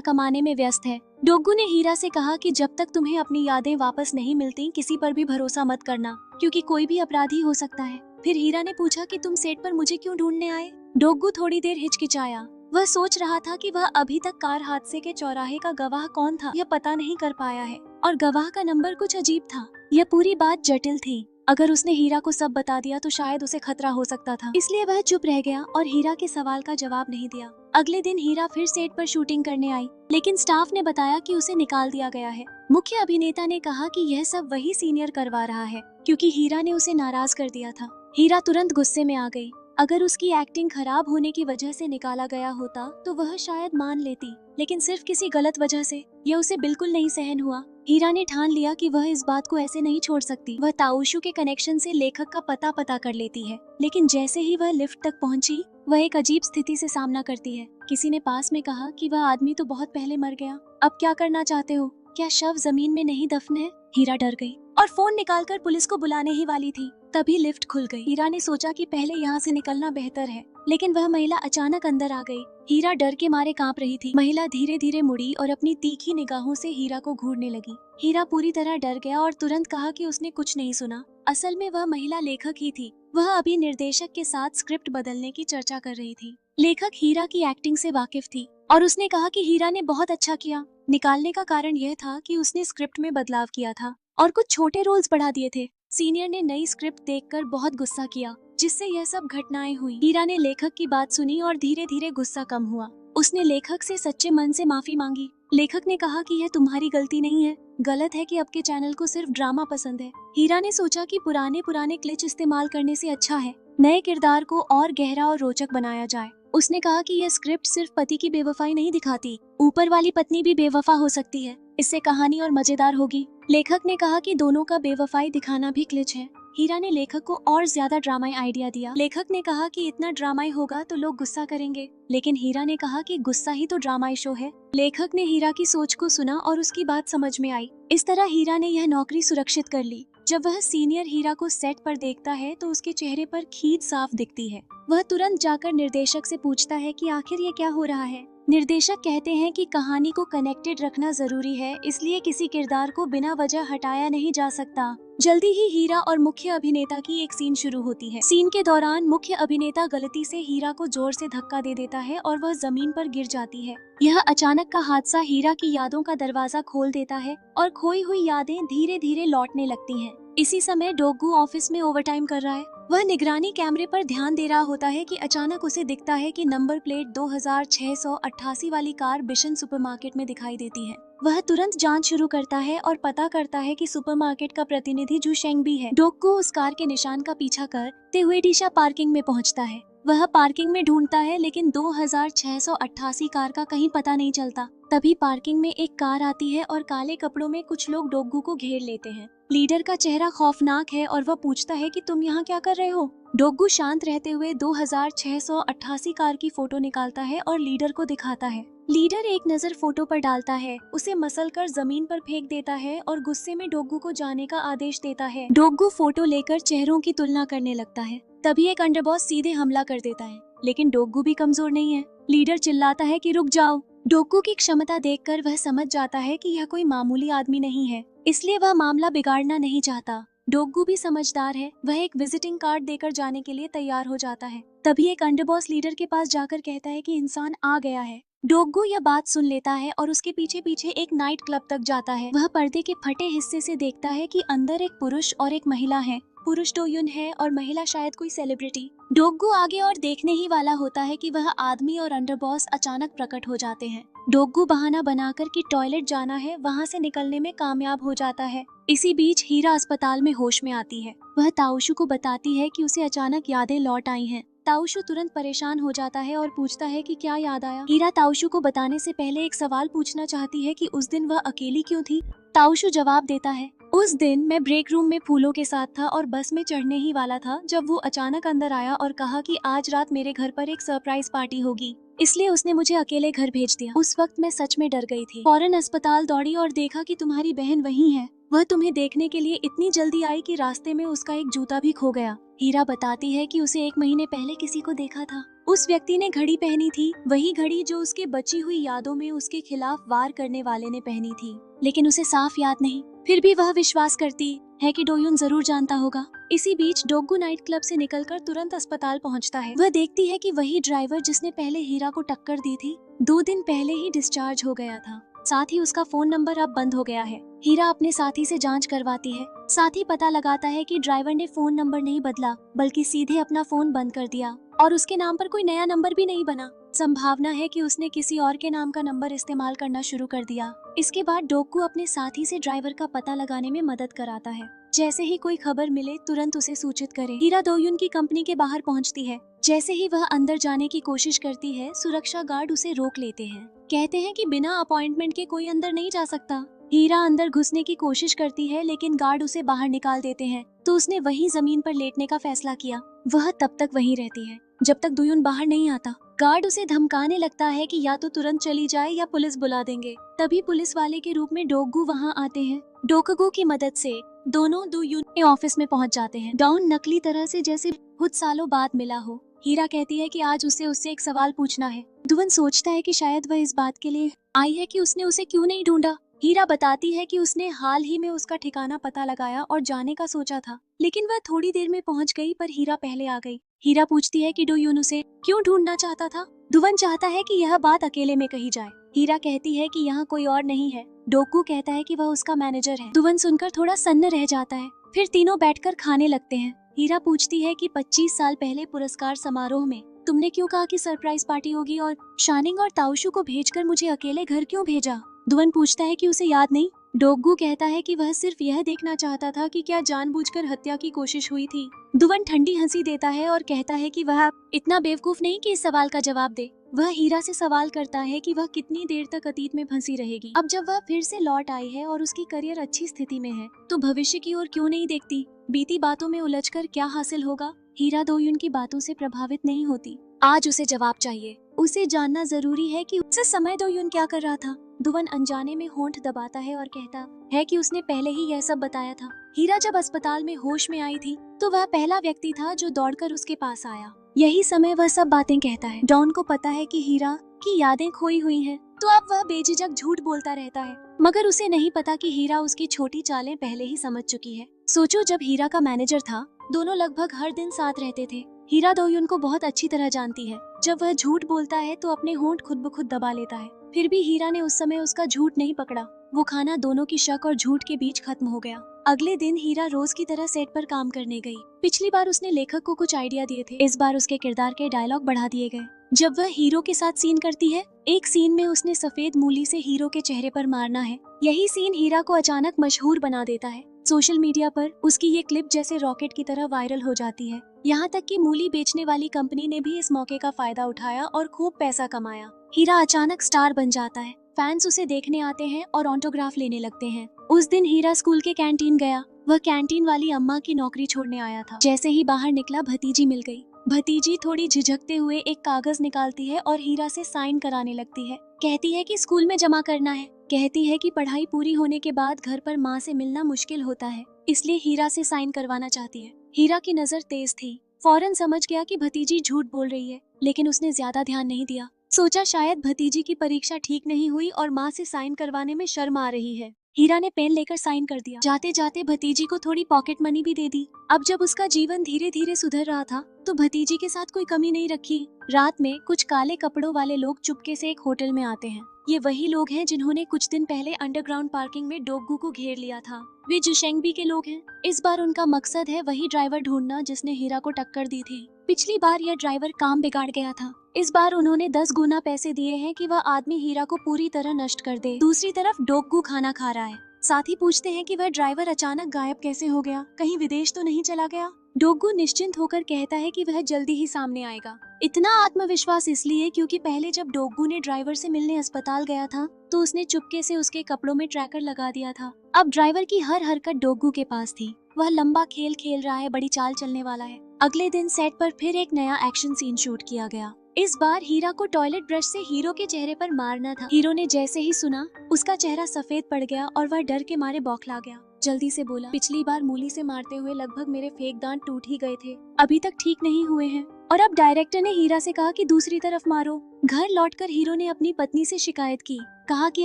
कमाने में व्यस्त है। डोगू ने हीरा से कहा कि जब तक तुम्हें अपनी यादें वापस नहीं मिलती किसी पर भी भरोसा मत करना, क्योंकि कोई भी अपराधी हो सकता है। फिर हीरा ने पूछा कि तुम सेट पर मुझे क्यों ढूंढने आए। डोगू थोड़ी देर हिचकिचाया। वह सोच रहा था कि वह अभी तक कार हादसे के चौराहे का गवाह कौन था यह पता नहीं कर पाया है, और गवाह का नंबर कुछ अजीब था। यह पूरी बात जटिल थी। अगर उसने हीरा को सब बता दिया तो शायद उसे खतरा हो सकता था, इसलिए वह चुप रह गया और हीरा के सवाल का जवाब नहीं दिया। अगले दिन हीरा फिर सेट पर शूटिंग करने आई, लेकिन स्टाफ ने बताया कि उसे निकाल दिया गया है। मुख्य अभिनेता ने कहा कि यह सब वही सीनियर करवा रहा है, क्योंकि हीरा ने उसे नाराज कर दिया था। हीरा तुरंत गुस्से में आ गई। अगर उसकी एक्टिंग खराब होने की वजह से निकाला गया होता तो वह शायद मान लेती, लेकिन सिर्फ किसी गलत वजह से यह उसे बिल्कुल नहीं सहन हुआ। हीरा ने ठान लिया कि वह इस बात को ऐसे नहीं छोड़ सकती। वह ताऊशु के कनेक्शन से लेखक का पता कर लेती है, लेकिन जैसे ही वह लिफ्ट तक पहुंची, वह एक अजीब स्थिति से सामना करती है। किसी ने पास में कहा कि वह आदमी तो बहुत पहले मर गया, अब क्या करना चाहते हो, क्या शव जमीन में नहीं दफन है। हीरा डर गई और फोन निकालकर पुलिस को बुलाने ही वाली थी, तभी लिफ्ट खुल गई। हीरा ने सोचा कि पहले यहाँ से निकलना बेहतर है, लेकिन वह महिला अचानक अंदर आ गई। हीरा डर के मारे कांप रही थी। महिला धीरे धीरे मुड़ी और अपनी तीखी निगाहों से हीरा को घूरने लगी। हीरा पूरी तरह डर गया और तुरंत कहा कि उसने कुछ नहीं सुना। असल में वह महिला लेखक ही थी। वह अभी निर्देशक के साथ स्क्रिप्ट बदलने की चर्चा कर रही थी। लेखक हीरा की एक्टिंग से वाकिफ थी और उसने कहा कि हीरा ने बहुत अच्छा किया। निकालने का कारण यह था कि उसने स्क्रिप्ट में बदलाव किया था और कुछ छोटे रोल्स बढ़ा दिए थे। सीनियर ने नई स्क्रिप्ट देखकर बहुत गुस्सा किया, जिससे यह सब घटनाएं हुई। हीरा ने लेखक की बात सुनी और धीरे धीरे गुस्सा कम हुआ। उसने लेखक से सच्चे मन से माफी मांगी। लेखक ने कहा कि यह तुम्हारी गलती नहीं है, गलत है कि आपके चैनल को सिर्फ ड्रामा पसंद है। हीरा ने सोचा कि पुराने क्लिच इस्तेमाल करने से अच्छा है नए किरदार को और गहरा और रोचक बनाया जाए। उसने कहा कि यह स्क्रिप्ट सिर्फ पति की बेवफाई नहीं दिखाती, ऊपर वाली पत्नी भी बेवफा हो सकती है, इससे कहानी और मजेदार होगी। लेखक ने कहा कि दोनों का बेवफाई दिखाना भी क्लिच है। हीरा ने लेखक को और ज्यादा ड्रामाई आइडिया दिया। लेखक ने कहा कि इतना ड्रामाई होगा तो लोग गुस्सा करेंगे, लेकिन हीरा ने कहा कि गुस्सा ही तो ड्रामाई शो है। लेखक ने हीरा की सोच को सुना और उसकी बात समझ में आई। इस तरह हीरा ने यह नौकरी सुरक्षित कर ली। जब वह सीनियर हीरा को सेट पर देखता है तो उसके चेहरे पर खींच साफ दिखती है। वह तुरंत जाकर निर्देशक से पूछता है कि आखिर ये क्या हो रहा है। निर्देशक कहते हैं कि कहानी को कनेक्टेड रखना जरूरी है, इसलिए किसी किरदार को बिना वजह हटाया नहीं जा सकता। जल्दी ही हीरा और मुख्य अभिनेता की एक सीन शुरू होती है। सीन के दौरान मुख्य अभिनेता गलती से हीरा को जोर से धक्का दे देता है और वह जमीन पर गिर जाती है। यह अचानक का हादसा हीरा की यादों का दरवाजा खोल देता है और खोई हुई यादें धीरे धीरे लौटने लगती हैं। इसी समय डोगू ऑफिस में ओवरटाइम कर रहा है। वह निगरानी कैमरे पर ध्यान दे रहा होता है कि अचानक उसे दिखता है कि नंबर प्लेट 2688 वाली कार बिशन सुपरमार्केट में दिखाई देती है। वह तुरंत जांच शुरू करता है और पता करता है कि सुपरमार्केट का प्रतिनिधि जू शेंगबी है। डोगू उस कार के निशान का पीछा करते हुए डीशा पार्किंग में पहुंचता है। वह पार्किंग में ढूंढता है, लेकिन 2688 कार का कहीं पता नहीं चलता। तभी पार्किंग में एक कार आती है और काले कपड़ों में कुछ लोग डोगू को घेर लेते हैं। लीडर का चेहरा खौफनाक है और वह पूछता है कि तुम यहाँ क्या कर रहे हो। डोगू शांत रहते हुए 2688 कार की फोटो निकालता है और लीडर को दिखाता है। लीडर एक नजर फोटो पर डालता है, उसे मसल कर जमीन पर फेंक देता है और गुस्से में डोगू को जाने का आदेश देता है। डोगू फोटो लेकर चेहरों की तुलना करने लगता है। तभी एक अंडरबॉस सीधे हमला कर देता है, लेकिन डोगू भी कमजोर नहीं है। लीडर चिल्लाता है कि रुक जाओ। डोगू की क्षमता देखकर वह समझ जाता है कि यह कोई मामूली आदमी नहीं है, इसलिए वह मामला बिगाड़ना नहीं चाहता। डोगू भी समझदार है, वह एक विजिटिंग कार्ड देकर जाने के लिए तैयार हो जाता है। तभी एक अंडरबॉस लीडर के पास जाकर कहता है कि इंसान आ गया है। डोगू यह बात सुन लेता है और उसके पीछे पीछे एक नाइट क्लब तक जाता है। वह पर्दे के फटे हिस्से से देखता है कि अंदर एक पुरुष और एक महिला है। पुरुष डोयुन है और महिला शायद कोई सेलिब्रिटी। डोगू आगे और देखने ही वाला होता है कि वह आदमी और अंडरबॉस अचानक प्रकट हो जाते हैं। डोगू बहाना बनाकर कि टॉयलेट जाना है वहाँ से निकलने में कामयाब हो जाता है। इसी बीच हीरा अस्पताल में होश में आती है। वह ताउशु को बताती है कि उसे अचानक यादें लौट आई हैं। ताउशु तुरंत परेशान हो जाता है और पूछता है कि क्या याद आया। हीरा ताउशु को बताने से पहले एक सवाल पूछना चाहती है कि उस दिन वह अकेली क्यों थी। ताउशु जवाब देता है, उस दिन मैं ब्रेक रूम में फूलों के साथ था और बस में चढ़ने ही वाला था जब वो अचानक अंदर आया और कहा कि आज रात मेरे घर पर एक सरप्राइज पार्टी होगी, इसलिए उसने मुझे अकेले घर भेज दिया। उस वक्त मैं सच में डर गई थी। फौरन अस्पताल दौड़ी और देखा कि तुम्हारी बहन वहीं है। वह तुम्हें देखने के लिए इतनी जल्दी आई कि रास्ते में उसका एक जूता भी खो गया। हीरा बताती है कि उसे 1 महीने पहले किसी को देखा था। उस व्यक्ति ने घड़ी पहनी थी, वही घड़ी जो उसके बची हुई यादों में उसके खिलाफ वार करने वाले ने पहनी थी, लेकिन उसे साफ याद नहीं। फिर भी वह विश्वास करती है कि डोयुन जरूर जानता होगा। इसी बीच डोगू नाइट क्लब से निकलकर तुरंत अस्पताल पहुंचता है। वह देखती है कि वही ड्राइवर जिसने पहले हीरा को टक्कर दी थी 2 दिन पहले ही डिस्चार्ज हो गया था। साथ ही उसका फोन नंबर अब बंद हो गया है। हीरा अपने साथी से जांच करवाती है। साथ ही पता लगाता है कि ड्राइवर ने फोन नंबर नहीं बदला बल्कि सीधे अपना फोन बंद कर दिया और उसके नाम पर कोई नया नंबर भी नहीं बना। संभावना है कि उसने किसी और के नाम का नंबर इस्तेमाल करना शुरू कर दिया। इसके बाद डोगू अपने साथी से ड्राइवर का पता लगाने में मदद कराता है। जैसे ही कोई खबर मिले तुरंत उसे सूचित करे। हीरा दोयुन की कंपनी के बाहर पहुंचती है। जैसे ही वह अंदर जाने की कोशिश करती है, सुरक्षा गार्ड उसे रोक लेते हैं। कहते हैं कि बिना अपॉइंटमेंट के कोई अंदर नहीं जा सकता। हीरा अंदर घुसने की कोशिश करती है लेकिन गार्ड उसे बाहर निकाल देते हैं, तो उसने वहीं जमीन पर लेटने का फैसला किया। वह तब तक वहीं रहती है जब तक दोयुन बाहर नहीं आता। गार्ड उसे धमकाने लगता है कि या तो तुरंत चली जाए या पुलिस बुला देंगे। तभी पुलिस वाले के रूप में डोगू वहां आते हैं। डोगू की मदद से दोनों दोयुन के ऑफिस में पहुंच जाते हैं। डॉन नकली तरह से जैसे कुछ सालों बाद मिला हो। हीरा कहती है कि आज उससे एक सवाल पूछना है। दुवन सोचता है कि शायद वह इस बात के लिए आई है कि उसने उसे क्यों नहीं ढूंढा। हीरा बताती है कि उसने हाल ही में उसका ठिकाना पता लगाया और जाने का सोचा था, लेकिन वह थोड़ी देर में पहुंच गई पर हीरा पहले आ गई। हीरा पूछती है कि डोयुन उसे क्यों ढूंढना चाहता था। दुवन चाहता है कि यह बात अकेले में कही जाए। हीरा कहती है कि यहाँ कोई और नहीं है। डोगू कहता है कि वह उसका मैनेजर है। दुवन सुनकर थोड़ा सन्न रह जाता है। फिर तीनों बैठकर खाने लगते हैं। हीरा पूछती है कि 25 साल पहले पुरस्कार समारोह में तुमने क्यों कहा कि सरप्राइज पार्टी होगी और शानिंग और ताउशु को भेजकर मुझे अकेले घर क्यों भेजा। दुवन पूछता है कि उसे याद नहीं। डोगू कहता है कि वह सिर्फ यह देखना चाहता था कि क्या जानबूझकर हत्या की कोशिश हुई थी। दुवन ठंडी हंसी देता है और कहता है कि वह इतना बेवकूफ नहीं कि इस सवाल का जवाब दे। वह हीरा से सवाल करता है कि वह कितनी देर तक अतीत में फंसी रहेगी। अब जब वह फिर से लौट आई है और उसकी करियर अच्छी स्थिति में है, तो भविष्य की ओर क्यों नहीं देखती। बीती बातों में उलझकर क्या हासिल होगा। हीरा दोयुन की बातों से प्रभावित नहीं होती। आज उसे जवाब चाहिए। उसे जानना जरूरी है कि उस समय दोयुन क्या कर रहा था। दुवन अनजाने में होंठ दबाता है और कहता है कि उसने पहले ही यह सब बताया था। हीरा जब अस्पताल में होश में आई थी तो वह पहला व्यक्ति था जो दौड़कर उसके पास आया। यही समय वह सब बातें कहता है। डॉन को पता है कि हीरा की यादें खोई हुई हैं, तो अब वह बेझिझक झूठ बोलता रहता है, मगर उसे नहीं पता कि हीरा उसकी छोटी चालें पहले ही समझ चुकी है। सोचो, जब हीरा का मैनेजर था, दोनों लगभग हर दिन साथ रहते थे। हीरा दोयुन को बहुत अच्छी तरह जानती है। जब वह झूठ बोलता है तो अपने होंठ खुद ब खुद दबा लेता है। फिर भी हीरा ने उस समय उसका झूठ नहीं पकड़ा। वो खाना दोनों की शक और झूठ के बीच खत्म हो गया। अगले दिन हीरा रोज की तरह सेट पर काम करने गई। पिछली बार उसने लेखक को कुछ आइडिया दिए थे, इस बार उसके किरदार के डायलॉग बढ़ा दिए गए। जब वह हीरो के साथ सीन करती है, एक सीन में उसने सफेद मूली से हीरो के चेहरे पर मारना है। यही सीन हीरा को अचानक मशहूर बना देता है। सोशल मीडिया पर उसकी ये क्लिप जैसे रॉकेट की तरह वायरल हो जाती है। यहाँ तक कि मूली बेचने वाली कंपनी ने भी इस मौके का फायदा उठाया और खूब पैसा कमाया। हीरा अचानक स्टार बन जाता है। फैंस उसे देखने आते हैं और ऑटोग्राफ लेने लगते हैं। उस दिन हीरा स्कूल के कैंटीन गया। वह कैंटीन वाली अम्मा की नौकरी छोड़ने आया था। जैसे ही बाहर निकला, भतीजी मिल गई। भतीजी थोड़ी झिझकते हुए एक कागज निकालती है और हीरा से साइन कराने लगती है। कहती है कि स्कूल में जमा करना है। कहती है कि पढ़ाई पूरी होने के बाद घर पर माँ से मिलना मुश्किल होता है, इसलिए हीरा से साइन करवाना चाहती है। हीरा की नजर तेज थी। फौरन समझ गया कि भतीजी झूठ बोल रही है, लेकिन उसने ज्यादा ध्यान नहीं दिया। सोचा शायद भतीजी की परीक्षा ठीक नहीं हुई और माँ से साइन करवाने में शर्म आ रही है। हीरा ने पेन लेकर साइन कर दिया। जाते जाते भतीजी को थोड़ी पॉकेट मनी भी दे दी। अब जब उसका जीवन धीरे धीरे सुधर रहा था, तो भतीजी के साथ कोई कमी नहीं रखी। रात में कुछ काले कपड़ों वाले लोग चुपके से एक होटल में आते हैं। ये वही लोग हैं जिन्होंने कुछ दिन पहले अंडरग्राउंड पार्किंग में डोगू को घेर लिया था। वे जुशेंगबी के लोग हैं। इस बार उनका मकसद है वही ड्राइवर ढूंढना जिसने हीरा को टक्कर दी थी। पिछली बार यह ड्राइवर काम बिगाड़ गया था। इस बार उन्होंने 10 गुना पैसे दिए हैं कि वह आदमी हीरा को पूरी तरह नष्ट कर दे। दूसरी तरफ डोगू खाना खा रहा है। साथ ही पूछते हैं कि वह ड्राइवर अचानक गायब कैसे हो गया, कहीं विदेश तो नहीं चला गया। डोगू निश्चिंत होकर कहता है कि वह जल्दी ही सामने आएगा। इतना आत्मविश्वास इसलिए क्योंकि पहले जब डोगू ने ड्राइवर से मिलने अस्पताल गया था तो उसने चुपके से उसके कपड़ों में ट्रैकर लगा दिया था। अब ड्राइवर की हर हरकत डोगू के पास थी। वह लंबा खेल खेल रहा है, बड़ी चाल चलने वाला है। अगले दिन सेट पर फिर एक नया एक्शन सीन शूट किया गया। इस बार हीरा को टॉयलेट ब्रश से हीरो के चेहरे पर मारना था। हीरो ने जैसे ही सुना उसका चेहरा सफेद पड़ गया और वह डर के मारे बौखला गया। जल्दी से बोला, पिछली बार मूली से मारते हुए लगभग मेरे फेक दांत टूट ही गए थे, अभी तक ठीक नहीं हुए हैं। और अब डायरेक्टर ने हीरा से कहा कि दूसरी तरफ मारो। घर लौटकर हीरो ने अपनी पत्नी से शिकायत की, कहा कि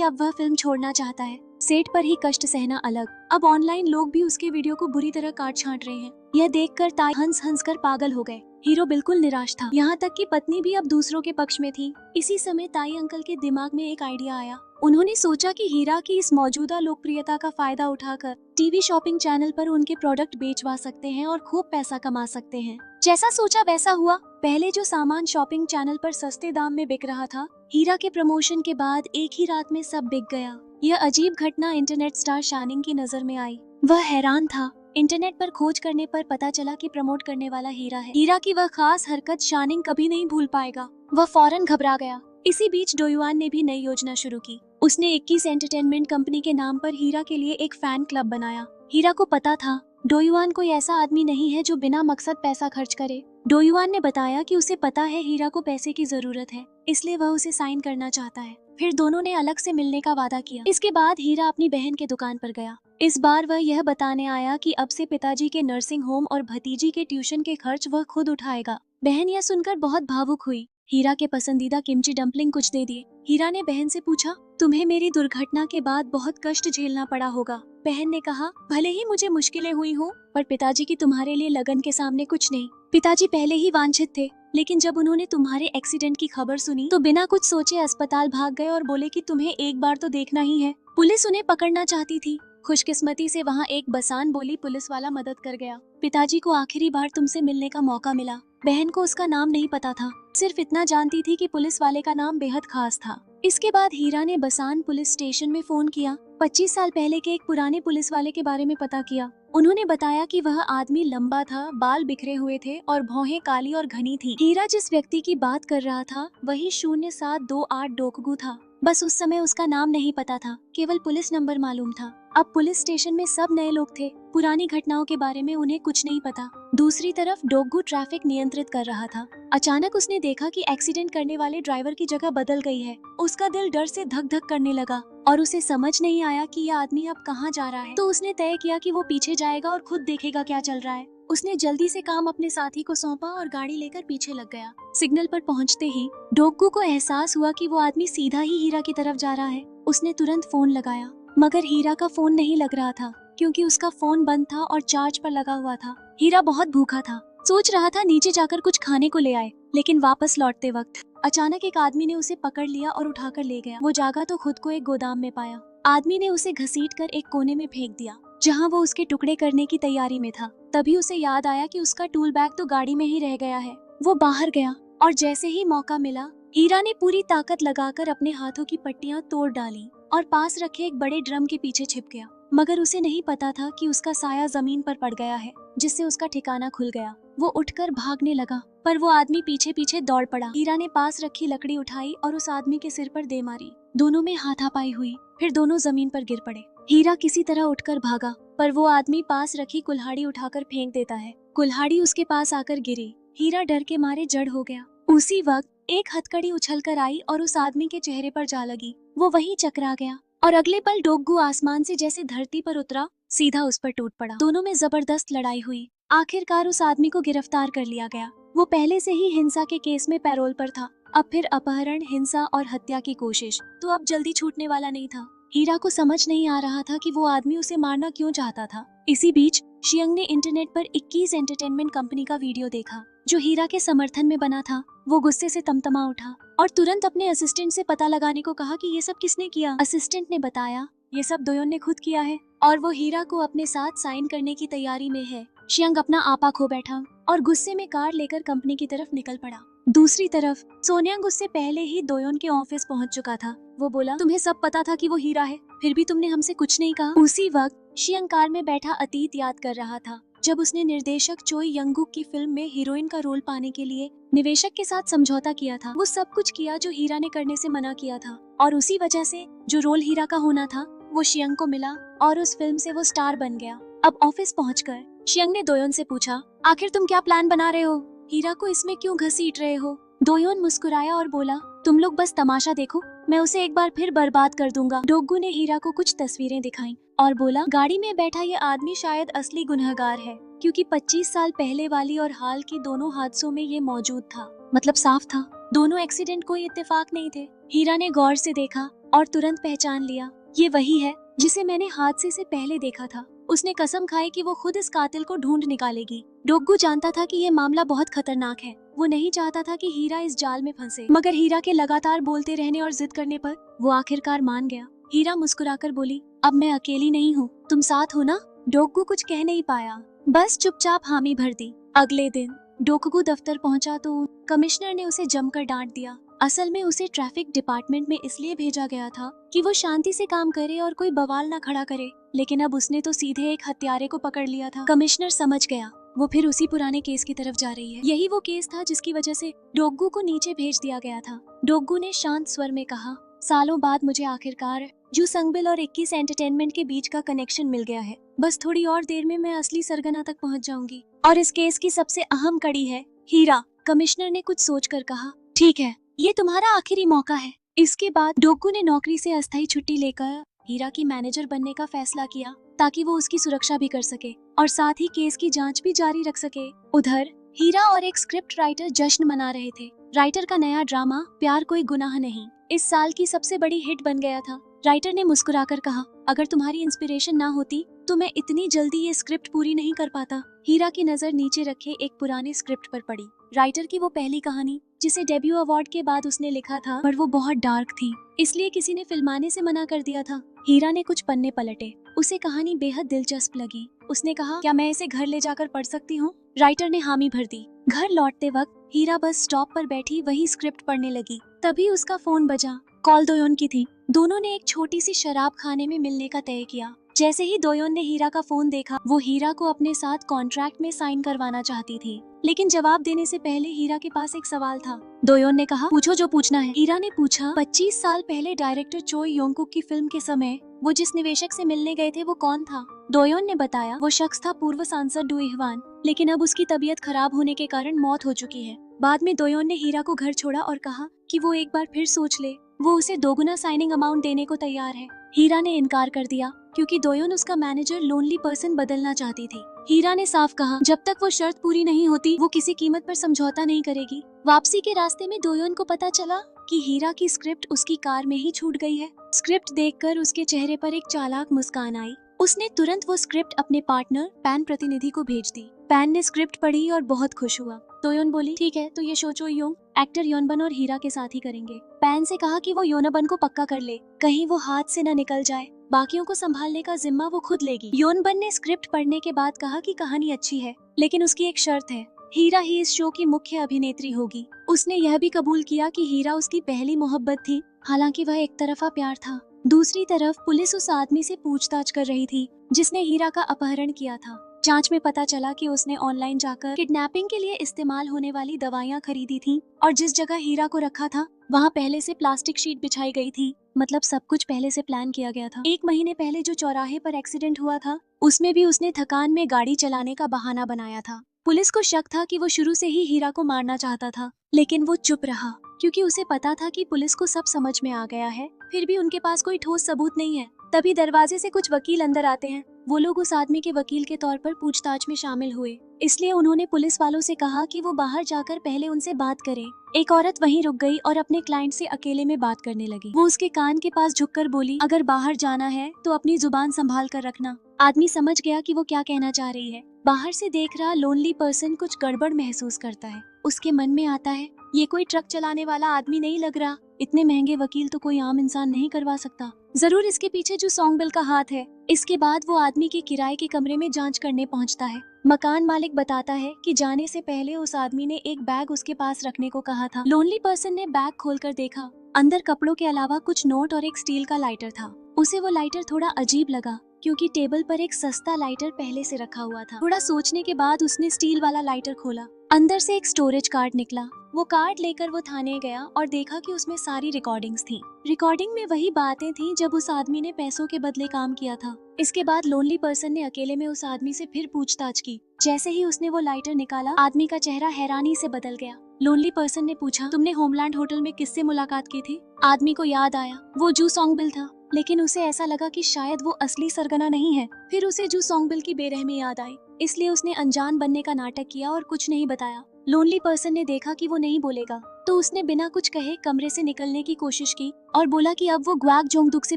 अब वह फिल्म छोड़ना चाहता है। सेट पर ही कष्ट सहना अलग, अब ऑनलाइन लोग भी उसके वीडियो को बुरी तरह काट छांट रहे हैं। यह देखकर ताई हंस हंस कर पागल हो गए। हीरो बिल्कुल निराश था, यहाँ तक कि पत्नी भी अब दूसरों के पक्ष में थी। इसी समय ताई अंकल के दिमाग में एक आइडिया आया। उन्होंने सोचा कि हीरा की इस मौजूदा लोकप्रियता का फायदा उठाकर टीवी शॉपिंग चैनल पर उनके प्रोडक्ट बेचवा सकते हैं और खूब पैसा कमा सकते हैं। जैसा सोचा वैसा हुआ। पहले जो सामान शॉपिंग चैनल पर सस्ते दाम में बिक रहा था, हीरा के प्रमोशन के बाद एक ही रात में सब बिक गया। यह अजीब घटना इंटरनेट स्टार शानिंग की नजर में आई। वह हैरान था। इंटरनेट पर खोज करने पर पता चला कि प्रमोट करने वाला हीरा है। हीरा की वह खास हरकत शानिंग कभी नहीं भूल पाएगा। वह फौरन घबरा गया। इसी बीच डोयुआन ने भी नई योजना शुरू की। उसने 21 एंटरटेनमेंट कंपनी के नाम पर हीरा के लिए एक फैन क्लब बनाया। हीरा को पता था डोयुआन कोई ऐसा आदमी नहीं है जो बिना मकसद पैसा खर्च करे। डोयुआन ने बताया कि उसे पता है हीरा को पैसे की जरूरत है, इसलिए वह उसे साइन करना चाहता है। फिर दोनों ने अलग से मिलने का वादा किया। इसके बाद हीरा अपनी बहन के दुकान पर गया। इस बार वह यह बताने आया कि अब से पिताजी के नर्सिंग होम और भतीजी के ट्यूशन के खर्च वह खुद उठाएगा। बहन यह सुनकर बहुत भावुक हुई। हीरा के पसंदीदा किमची डम्पलिंग कुछ दे दिए। हीरा ने बहन से पूछा, तुम्हें मेरी दुर्घटना के बाद बहुत कष्ट झेलना पड़ा होगा। बहन ने कहा, भले ही मुझे मुश्किलें हुई हो, पर पिताजी की तुम्हारे लिए लगन के सामने कुछ नहीं। पिताजी पहले ही वांछित थे, लेकिन जब उन्होंने तुम्हारे एक्सीडेंट की खबर सुनी तो बिना कुछ सोचे अस्पताल भाग गए और बोले कि तुम्हें एक बार तो देखना ही है। पुलिस उन्हें पकड़ना चाहती थी। खुशकिस्मती से वहाँ एक बसान बोली पुलिस वाला मदद कर गया। पिताजी को आखिरी बार तुमसे मिलने का मौका मिला। बहन को उसका नाम नहीं पता था, सिर्फ इतना जानती थी कि पुलिस वाले का नाम बेहद खास था। इसके बाद हीरा ने बसान पुलिस स्टेशन में फोन किया। 25 साल पहले के एक पुराने पुलिस वाले के बारे में पता किया। उन्होंने बताया कि वह आदमी लंबा था, बाल बिखरे हुए थे और भौहें काली और घनी थी। हीरा जिस व्यक्ति की बात कर रहा था वही 0728 डोकगू था। बस उस समय उसका नाम नहीं पता था, केवल पुलिस नंबर मालूम था। अब पुलिस स्टेशन में सब नए लोग थे, पुरानी घटनाओं के बारे में उन्हें कुछ नहीं पता। दूसरी तरफ डोगू ट्रैफिक नियंत्रित कर रहा था। अचानक उसने देखा कि एक्सीडेंट करने वाले ड्राइवर की जगह बदल गई है। उसका दिल डर से धक धक करने लगा और उसे समझ नहीं आया कि यह आदमी अब कहाँ जा रहा है। तो उसने तय किया कि वो पीछे जाएगा और खुद देखेगा क्या चल रहा है। उसने जल्दी से काम अपने साथी को सौंपा और गाड़ी लेकर पीछे लग गया। सिग्नल पर पहुंचते ही डोगू को एहसास हुआ कि वो आदमी सीधा ही हीरा की तरफ जा रहा है। उसने तुरंत फोन लगाया, मगर हीरा का फोन नहीं लग रहा था क्योंकि उसका फोन बंद था और चार्ज पर लगा हुआ था। हीरा बहुत भूखा था, सोच रहा था नीचे जाकर कुछ खाने को ले आए, लेकिन वापस लौटते वक्त अचानक एक आदमी ने उसे पकड़ लिया और उठाकर ले गया। वो जागा तो खुद को एक गोदाम में पाया। आदमी ने उसे घसीटकर एक कोने में फेंक दिया जहाँ वो उसके टुकड़े करने की तैयारी में था। तभी उसे याद आया कि उसका टूल बैग तो गाड़ी में ही रह गया है। वो बाहर गया और जैसे ही मौका मिला हीरा ने पूरी ताकत लगाकर अपने हाथों की पट्टियां तोड़ डाली और पास रखे एक बड़े ड्रम के पीछे छिप गया। मगर उसे नहीं पता था कि उसका साया जमीन पर पड़ गया है, जिससे उसका ठिकाना खुल गया। वो उठकर भागने लगा, पर वो आदमी पीछे पीछे दौड़ पड़ा। हीरा ने पास रखी लकड़ी उठाई और उस आदमी के सिर पर दे मारी। दोनों में हाथापाई हुई, फिर दोनों जमीन पर गिर पड़े। हीरा किसी तरह उठकर भागा, पर वो आदमी पास रखी कुल्हाड़ी उठाकर फेंक देता है। कुल्हाड़ी उसके पास आकर गिरी। हीरा डर के मारे जड़ हो गया। उसी वक्त एक हथकड़ी उछलकर आई और उस आदमी के चेहरे पर जा लगी। वो वहीं चकरा गया और अगले पल डोगू आसमान से जैसे धरती पर उतरा, सीधा उस पर टूट पड़ा। दोनों में जबरदस्त लड़ाई हुई। आखिरकार उस आदमी को गिरफ्तार कर लिया गया। वो पहले से ही हिंसा के केस में पैरोल पर था। अब फिर अपहरण, हिंसा और हत्या की कोशिश, तो अब जल्दी छूटने वाला नहीं था। हीरा को समझ नहीं आ रहा था कि वो आदमी उसे मारना क्यों चाहता था। इसी बीच शियंग ने इंटरनेट पर 21 एंटरटेनमेंट कंपनी का वीडियो देखा जो हीरा के समर्थन में बना था। वो गुस्से से तमतमा उठा और तुरंत अपने असिस्टेंट से पता लगाने को कहा कि ये सब किसने किया। असिस्टेंट ने बताया ये सब दोयोन ने खुद किया है और वो हीरा को अपने साथ साइन करने की तैयारी में है। शियंग अपना आपा खो बैठा और गुस्से में कार लेकर कंपनी की तरफ निकल पड़ा। दूसरी तरफ सोनियांग उससे पहले ही दोयोन के ऑफिस पहुंच चुका था। वो बोला तुम्हें सब पता था कि वो हीरा है, फिर भी तुमने हमसे कुछ नहीं कहा। उसी वक्त शियंग कार में बैठा अतीत याद कर रहा था जब उसने निर्देशक चोई यंगुक की फिल्म में हीरोइन का रोल पाने के लिए निवेशक के साथ समझौता किया था। वो सब कुछ किया जो हीरा ने करने से मना किया था और उसी वजह से जो रोल हीरा का होना था वो शियंग को मिला और उस फिल्म से वो स्टार बन गया। अब ऑफिस पहुंचकर शियंग ने दोयोन से पूछा आखिर तुम क्या प्लान बना रहे हो, हीरा को इसमें क्यों घसीट रहे हो। दोयोन मुस्कुराया और बोला तुम लोग बस तमाशा देखो, मैं उसे एक बार फिर बर्बाद कर दूंगा। डोगू ने हीरा को कुछ तस्वीरें दिखाई और बोला गाड़ी में बैठा ये आदमी शायद असली गुनहगार है क्योंकि 25 साल पहले वाली और हाल की दोनों हादसों में ये मौजूद था। मतलब साफ था दोनों एक्सीडेंट कोई इत्तेफाक नहीं थे। हीरा ने गौर से देखा और तुरंत पहचान लिया ये वही है जिसे मैंने हादसे से पहले देखा था। उसने कसम खाई कि वो खुद इस कातिल को ढूंढ निकालेगी। डोगू जानता था कि ये मामला बहुत खतरनाक है। वो नहीं चाहता था कि हीरा इस जाल में फंसे, मगर हीरा के लगातार बोलते रहने और जिद करने पर वो आखिरकार मान गया। हीरा मुस्कुराकर बोली अब मैं अकेली नहीं हूँ, तुम साथ हो ना। डोगू कुछ कह नहीं पाया, बस चुपचाप हामी भर दी। अगले दिन डोगू दफ्तर पहुंचा तो कमिश्नर ने उसे जमकर डांट दिया। असल में उसे ट्रैफिक डिपार्टमेंट में इसलिए भेजा गया था कि वो शांति से काम करे और कोई बवाल ना खड़ा करे, लेकिन अब उसने तो सीधे एक हत्यारे को पकड़ लिया था। कमिश्नर समझ गया वो फिर उसी पुराने केस की तरफ जा रही है। यही वो केस था जिसकी वजह से डोगू को नीचे भेज दिया गया था। डोगू ने शांत स्वर में कहा सालों बाद मुझे आखिरकार जू संगबिल और 21 एंटरटेनमेंट के बीच का कनेक्शन मिल गया है। बस थोड़ी और देर में मैं असली सरगना तक पहुंच जाऊंगी और इस केस की सबसे अहम कड़ी है हीरा। कमिश्नर ने कुछ सोचकर कहा ठीक है, ये तुम्हारा आखिरी मौका है। इसके बाद डोगू ने नौकरी से अस्थायी छुट्टी लेकर हीरा की मैनेजर बनने का फैसला किया ताकि वो उसकी सुरक्षा भी कर सके और साथ ही केस की जांच भी जारी रख सके। उधर हीरा और एक स्क्रिप्ट राइटर जश्न मना रहे थे। राइटर का नया ड्रामा प्यार कोई गुनाह नहीं इस साल की सबसे बड़ी हिट बन गया था। राइटर ने मुस्कुराकर कहा अगर तुम्हारी इंस्पिरेशन ना होती तो मैं इतनी जल्दी ये स्क्रिप्ट पूरी नहीं कर पाता। हीरा की नजर नीचे रखे एक पुराने स्क्रिप्ट पर पड़ी। राइटर की वो पहली कहानी जिसे डेब्यू अवार्ड के बाद उसने लिखा था, पर वो बहुत डार्क थी इसलिए किसी ने फिल्माने से मना कर दिया था। हीरा ने कुछ पन्ने पलटे, उसे कहानी बेहद दिलचस्प लगी। उसने कहा क्या मैं इसे घर ले जाकर पढ़ सकती हूँ। राइटर ने हामी भर दी। घर लौटते वक्त हीरा बस स्टॉप पर बैठी वही स्क्रिप्ट पढ़ने लगी। तभी उसका फोन बजा। कॉल दोयोन की थी। दोनों ने एक छोटी सी शराब खाने में मिलने का तय किया। जैसे ही दोयोन ने हीरा का फोन देखा वो हीरा को अपने साथ कॉन्ट्रैक्ट में साइन करवाना चाहती थी, लेकिन जवाब देने से पहले हीरा के पास एक सवाल था। दोयोन ने कहा पूछो जो पूछना है। हीरा ने पूछा 25 साल पहले डायरेक्टर चोई योंगकुक की फिल्म के समय वो जिस निवेशक से मिलने गए थे वो कौन था। दोयोन ने बताया वो शख्स था पूर्व सांसद डू इहवान, लेकिन अब उसकी तबीयत खराब होने के कारण मौत हो चुकी है। बाद में दोयोन ने हीरा को घर छोड़ा और कहा कि वो एक बार फिर सोच ले, वो उसे दोगुना साइनिंग अमाउंट देने को तैयार है। हीरा ने इनकार कर दिया क्योंकि दोयोन उसका मैनेजर लोनली पर्सन बदलना चाहती थी। हीरा ने साफ कहा जब तक वो शर्त पूरी नहीं होती वो किसी कीमत पर समझौता नहीं करेगी। वापसी के रास्ते में दोयोन को पता चला कि हीरा की स्क्रिप्ट उसकी कार में ही छूट गई है। स्क्रिप्ट देखकर उसके चेहरे पर एक चालाक मुस्कान आई। उसने तुरंत वो स्क्रिप्ट अपने पार्टनर पैन प्रतिनिधि को भेज दी। पैन ने स्क्रिप्ट पढ़ी और बहुत खुश हुआ। दोयोन बोली ठीक है तो ये शो चो योंग एक्टर योनबन और हीरा के साथ ही करेंगे। पैन से कहा कि वो योनबन को पक्का कर ले, कहीं वो हाथ से न निकल जाए। बाकियों को संभालने का जिम्मा वो खुद लेगी। योनबन ने स्क्रिप्ट पढ़ने के बाद कहा कि कहानी अच्छी है, लेकिन उसकी एक शर्त है, हीरा ही इस शो की मुख्य अभिनेत्री होगी। उसने यह भी कबूल किया कि हीरा उसकी पहली मोहब्बत थी, हालांकि वह एक तरफा प्यार था। दूसरी तरफ पुलिस उस आदमी से पूछताछ कर रही थी जिसने हीरा का अपहरण किया था। जांच में पता चला कि उसने ऑनलाइन जाकर किडनैपिंग के लिए इस्तेमाल होने वाली दवाइयां खरीदी थी और जिस जगह हीरा को रखा था वहां पहले से प्लास्टिक शीट बिछाई गई थी। मतलब सब कुछ पहले से प्लान किया गया था। 1 महीने पहले जो चौराहे पर एक्सीडेंट हुआ था उसमें भी उसने थकान में गाड़ी चलाने का बहाना बनाया था। पुलिस को शक था कि वो शुरू से ही हीरा को मारना चाहता था, लेकिन वो चुप रहा क्योंकि उसे पता था कि पुलिस को सब समझ में आ गया है। फिर भी उनके पास कोई ठोस सबूत नहीं है। तभी दरवाजे से कुछ वकील अंदर आते हैं। वो लोग उस आदमी के वकील के तौर पर पूछताछ में शामिल हुए, इसलिए उन्होंने पुलिस वालों से कहा कि वो बाहर जाकर पहले उनसे बात करें। एक औरत वहीं रुक गई और अपने क्लाइंट से अकेले में बात करने लगी। वो उसके कान के पास झुककर बोली अगर बाहर जाना है तो अपनी जुबान संभाल कर रखना। आदमी समझ गया कि वो क्या कहना चाह रही है। बाहर से देख रहा लोनली पर्सन कुछ गड़बड़ महसूस करता है। उसके मन में आता है ये कोई ट्रक चलाने वाला आदमी नहीं लग रहा। इतने महंगे वकील तो कोई आम इंसान नहीं करवा सकता। जरूर इसके पीछे जो सोंगबिल का हाथ है। इसके बाद वो आदमी के किराए के कमरे में जांच करने पहुंचता है। मकान मालिक बताता है कि जाने से पहले उस आदमी ने एक बैग उसके पास रखने को कहा था। लोनली पर्सन ने बैग खोलकर देखा। अंदर कपड़ों के अलावा कुछ नोट और एक स्टील का लाइटर था। उसे वो लाइटर थोड़ा अजीब लगा क्योंकि टेबल पर एक सस्ता लाइटर पहले से रखा हुआ था। थोड़ा सोचने के बाद उसने स्टील वाला लाइटर खोला। अंदर से एक स्टोरेज कार्ड निकला। वो कार्ड लेकर वो थाने गया और देखा कि उसमें सारी रिकॉर्डिंग्स थी। रिकॉर्डिंग में वही बातें थी जब उस आदमी ने पैसों के बदले काम किया था। इसके बाद लोनली पर्सन ने अकेले में उस आदमी से फिर पूछताछ की। जैसे ही उसने वो लाइटर निकाला, आदमी का चेहरा हैरानी से बदल गया। लोनली पर्सन ने पूछा, तुमने होमलैंड होटल में किससे मुलाकात की थी? आदमी को याद आया वो जू सोंगबिल था, लेकिन उसे ऐसा लगा कि शायद वो असली सरगना नहीं है। फिर उसे जू सोंगबिल की बेरहमी याद आई, इसलिए उसने अनजान बनने का नाटक किया और कुछ नहीं बताया। लोनली पर्सन ने देखा कि वो नहीं बोलेगा, तो उसने बिना कुछ कहे कमरे से निकलने की कोशिश की और बोला कि अब वो ग्वाक जोंगदुक से